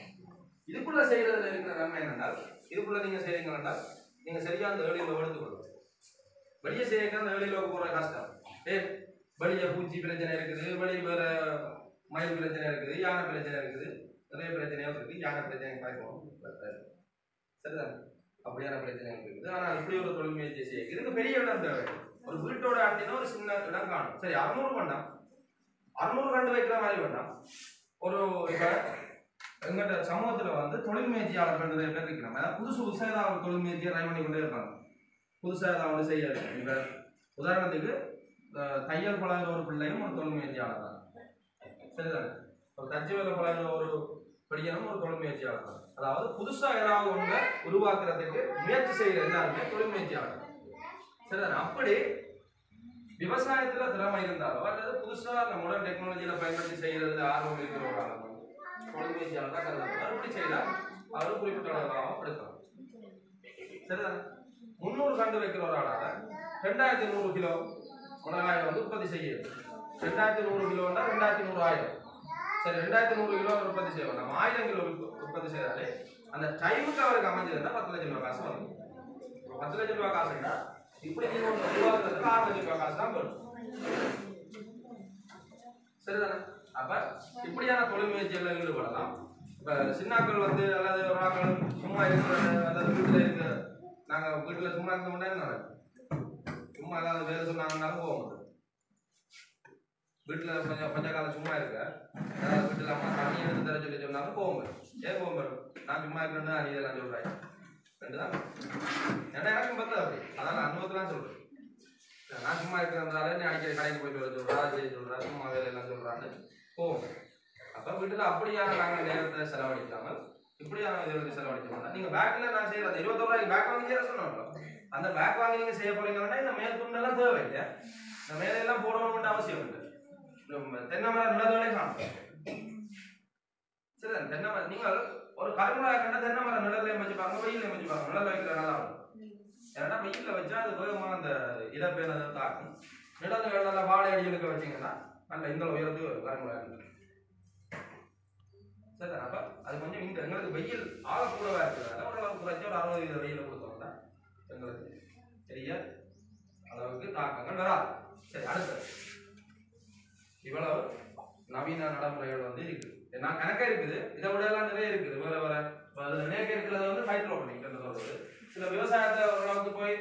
இதுக்குள்ள செய்யறதுல இருக்கிற நன்மை என்னென்றால், இதுக்குள்ள நீங்க செய்றீங்கன்னா நீங்க சரியா அந்த ஏழில் எடுத்துக்கொள்ளும். வெளியே செய்ய அந்த ஏழில் போற கஷ்டம். வெளியே பூச்சி பிரச்சனை இருக்குது, வெளியே வேற மயில் பிரச்சனை இருக்குது, யானை பிரச்சனை இருக்குது, நிறைய பிரச்சனையும் இருக்குது. யானை பிரச்சனை பார்க்கணும், சரிதான்? அப்படியான பிரச்சனைகள் இருக்குது. ஆனால் இப்படி ஒரு தொழில் முயற்சி செய்ய இதுக்கு பெரிய இடம் தேவை. ஒரு வீட்டோட ஆட்டினா ஒரு சின்ன இடம் காணும். சரி, 600 வேண்டாம், 600 கண்டு வைக்கிற மாதிரி வேண்டாம். ஒரு இப்ப எங்கிட்ட சமூகத்துல வந்து தொழில் முயற்சியாளர்கள் நிறைய பேர் இருக்கிறாங்க. புதுசா ஏதாவது தொழில் முயற்சியை ட்ரை பண்ணி கொண்டே இருப்பாங்க. புதுசா ஏதாவது செய்ய இப்ப உதாரணத்துக்கு தையல் பழகிற ஒரு பிள்ளையும் ஒரு தொழில் முயற்சியாளர் தான். சரிதானே? ஒரு தச்சு வேலை பழகிற ஒரு படிக்கணும் ஒரு தொழில் முயற்சியாளர் தான். அதாவது புதுசா ஏதாவது ஒன்றை உருவாக்குறதுக்கு முயற்சி செய்யற எல்லாருமே தொழில் முயற்சியாளர். சரிதானே? அப்படி விவசாயத்துல திறமை இருந்தாலோ அல்லது புதுசா அந்த மாடர்ன் டெக்னாலஜியில பயன்படுத்தி செய்யறதுல ஆர்வம் இருக்கிற ஒரு ஆள் தொழில் முயற்சியாளர் தான் கருதப்படும். அப்படி செய்தா அவரும் குறிப்பிட்ட அளவாகவும் எடுக்கலாம். சரிதானே? 300 கண்டு வைக்கிற ஒரு ஆளால 2100 கிலோ மிளகாயை வந்து உற்பத்தி செய்யுது. 2100 கிலோன்னா 2100 ஆயிரம். சரி, 2100 கிலோ உற்பத்தி செய்வோம். நம்ம 1000 கிலோ உற்பத்தி செய்யறாலே அந்த டைமுக்கு அவருக்கு அமைஞ்சதுன்னா 10 லட்சம் ரூபாய் காசு வரும். 10 லட்சம் ரூபாய் காசுன்னா இப்படி நீங்க ஒன்று உருவாக்குறதுக்கு 6 லட்சம் ரூபாய் காசு தான் வரும். சரிதானே? அப்ப இப்படியான தொழில் முயற்சிகள் ஈடுபடலாம். இப்ப சின்னாக்கள் வந்து அல்லது ஒரு சும்மா இருக்கிறது அல்லது வீட்டுல இருக்க நாங்க வீட்டுல சும்மா இருக்க முடியாது. சும்மா ஏதாவது வேலை சொன்னாங்கன்னாலும் போக முடியும். வீட்டுல கொஞ்ச காலம் சும்மா இருக்க ஏதாவது வீட்டுல அம்மா தண்ணி எடுத்து தர சொல்லி சொன்னாலும் போக முடியும். ஏன் போக முடியும்? நான் சும்மா இருக்கேன்னு நீ இதெல்லாம் சொல்றேன் ரெண்டுதான். ஏன்னா எனக்கும் பார்த்தா அப்படி அதான் அனுபவத்தெல்லாம் சொல்றேன். நான் சும்மா இருக்கிறதால நீ அடிக்கடி கடைக்கு போயிட்டு வர சொல்றா, செய்ய சொல்றா, சும்மா வேலையெல்லாம் சொல்றான்னு போவோம். அப்ப வீட்டுல அப்படியான நாங்க நேரத்தை செலவழிக்காமல் இப்படியான இதுகளுக்கு செலவழிக்க மாட்டோம். நீங்க பேக்ல நான் செய்யறது 21 ரூபாய்க்கு பேக் வாங்கி செய்ய சொன்னோம். அந்த பேக் வாங்கி நீங்க செய்ய போறீங்கன்னா இந்த மேல் துண்டெல்லாம் தேவை இல்லை. இந்த மேலையெல்லாம் போடணும்னு அவசியம் இல்லை. தென்னை மரம் நிலதுகளே காணும். சரி, தென்னை மரம் நீங்கள் ஒரு கருமுறை கண்ட தென்னை மரம் நிழலையும் வச்சுப்பாங்க, வெயிலையும் வச்சுப்பாங்க. நிழல் வைக்கிற நல்லா இருக்கும். ஏன்னா வெயில வச்சா அது வேகமா அந்த இடப்பேனதை தாக்கும். நிலத்துல நல்லா வாழை அடிகளுக்கு வச்சிங்கன்னா நல்ல இந்த உயரத்துக்கு கருமுறை. சரி, அப்ப அது கொஞ்சம் இந்த எங்களுக்கு வெயில் ஆகக்கூடவா இருக்கிறதால ஓரளவுக்கு குறைச்சி ஒரு 60 வெயில கொடுத்தோம்னா எங்களுக்கு பெரிய அளவுக்கு தாக்கங்கள் வராது. சரி, அடுத்தது இவ்வளவு நவீன நடைமுறைகள் வந்து இருக்குது. நான் கணக்கா இருக்குது, இதை விட எல்லாம் நிறைய இருக்குது. வேற வேற நிறைய இருக்கிறது வந்து ஹைட்ரோபோனிக் என்று சொல்றது. சில விவசாயத்தை ஓரளவுக்கு போய்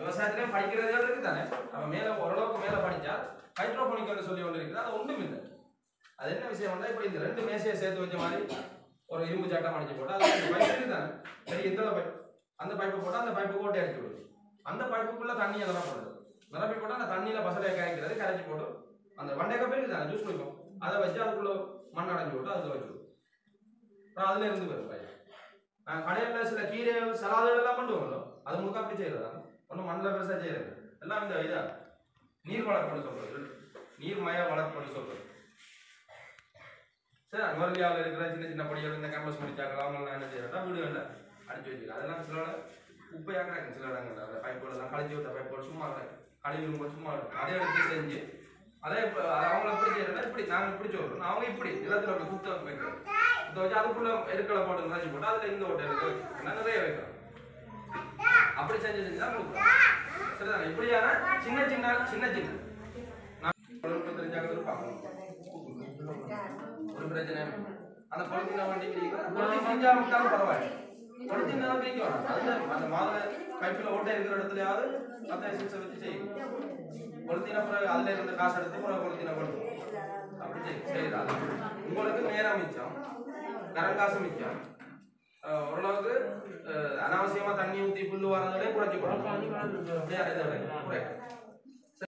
விவசாயத்திலேயே படிக்கிறதே இருக்கு தானே. நம்ம மேல ஓரளவுக்கு மேல படிச்சா ஹைட்ரோபோனிக் சொல்லி ஒன்று இருக்குது. அது ஒன்றும் இல்லை. அது என்ன விஷயம் இப்படி இந்த 2 மேசையை சேர்த்து வச்ச மாதிரி ஒரு இரும்பு சட்டம் அடிச்சு போட்டா அது பைப் தானே. சரி, இந்த பைப் அந்த பைப்பை போட்டால் அந்த பைப்பை ஓட்டி அடிச்சு விடுது. அந்த பைப்புக்குள்ள தண்ணியை நிரப்பப்படுது. நிரப்பி போட்டால் அந்த தண்ணியில பசலையை கரைக்கிறது, கரைச்சி போட்டு அந்த வண்டை கப்பே தானே ஜூஸ் குடிக்கும். அதை வச்சு அதுக்குள்ள மண் அடைஞ்சு விட்டு அதுக்கு வச்சு அப்புறம் அதுல இருந்து வரும் பையன். கடையில சில கீரை சலாதுகள் எல்லாம் பண்ணுவோம். அது முழுக்க அப்படி செய்யறதா ஒன்றும் மண்ணில் பெருசாக செய்யறது எல்லாம் இந்த இதா நீர் வளர்ப்பு சொல்றது, நீர்மய வளர்ப்பு சொல்றது. சரி, நுவரலியாவில் இருக்கிற சின்ன சின்ன படிகள் இந்த கேம்பஸ் முடிச்சாங்க அவங்களாம் என்ன செய்யறதா வீடுகளில் அடிச்சு வச்சுக்கலாம். அதெல்லாம் சில உப்பையாக கிடக்கும். சில இடங்கள்ல அந்த பைப்புகளெல்லாம் கழிச்சு விட்ட பைப்போட சும்மா கழிவு சும்மா இருக்கும். அதை எடுத்து செஞ்சு அதே அவங்கள எப்படி செய்யறதா இப்படி நாங்கள் இப்படி சொல்றோம். அவங்க இப்படி நிலத்துல அப்படி குத்த வைக்கிறோம். குத்த வச்சு அதுக்குள்ள எருக்களை போட்டு நினைச்சு போட்டு அதுல இந்த ஓட்டை இருக்கு நிறைய வைக்கிறோம். அப்படி செஞ்சுதான் கொடுக்குறோம். சரிதானே? இப்படியான சின்ன சின்ன சின்ன சின்ன தெரிஞ்சாங்க இருப்பாங்க. ஒரு பிரச்சனை அந்த பொலித்தீனை வண்டி பிரிஞ்சாவிட்டாலும் பரவாயில்ல. பொலித்தீனை பிரிக்க வேணாம். அதுல அந்த மாதுளை பைப்பில் ஓட்டை இருக்கிற இடத்துலயாவது அந்த எசன்ஸை வச்சு செய்யும். பொலித்தீனை பிறகு அதுல இருந்து காசு எடுத்து பிறகு பொலித்தீனை கொடுக்கும். அப்படி செய்யறாங்க. உங்களுக்கு நேரம் மிச்சம், கரண்ட் காசு மிச்சம். ஓரளவுக்கு அனாவசியமா தண்ணி ஊற்றி புல்லு வரதோட குறைச்சி குறை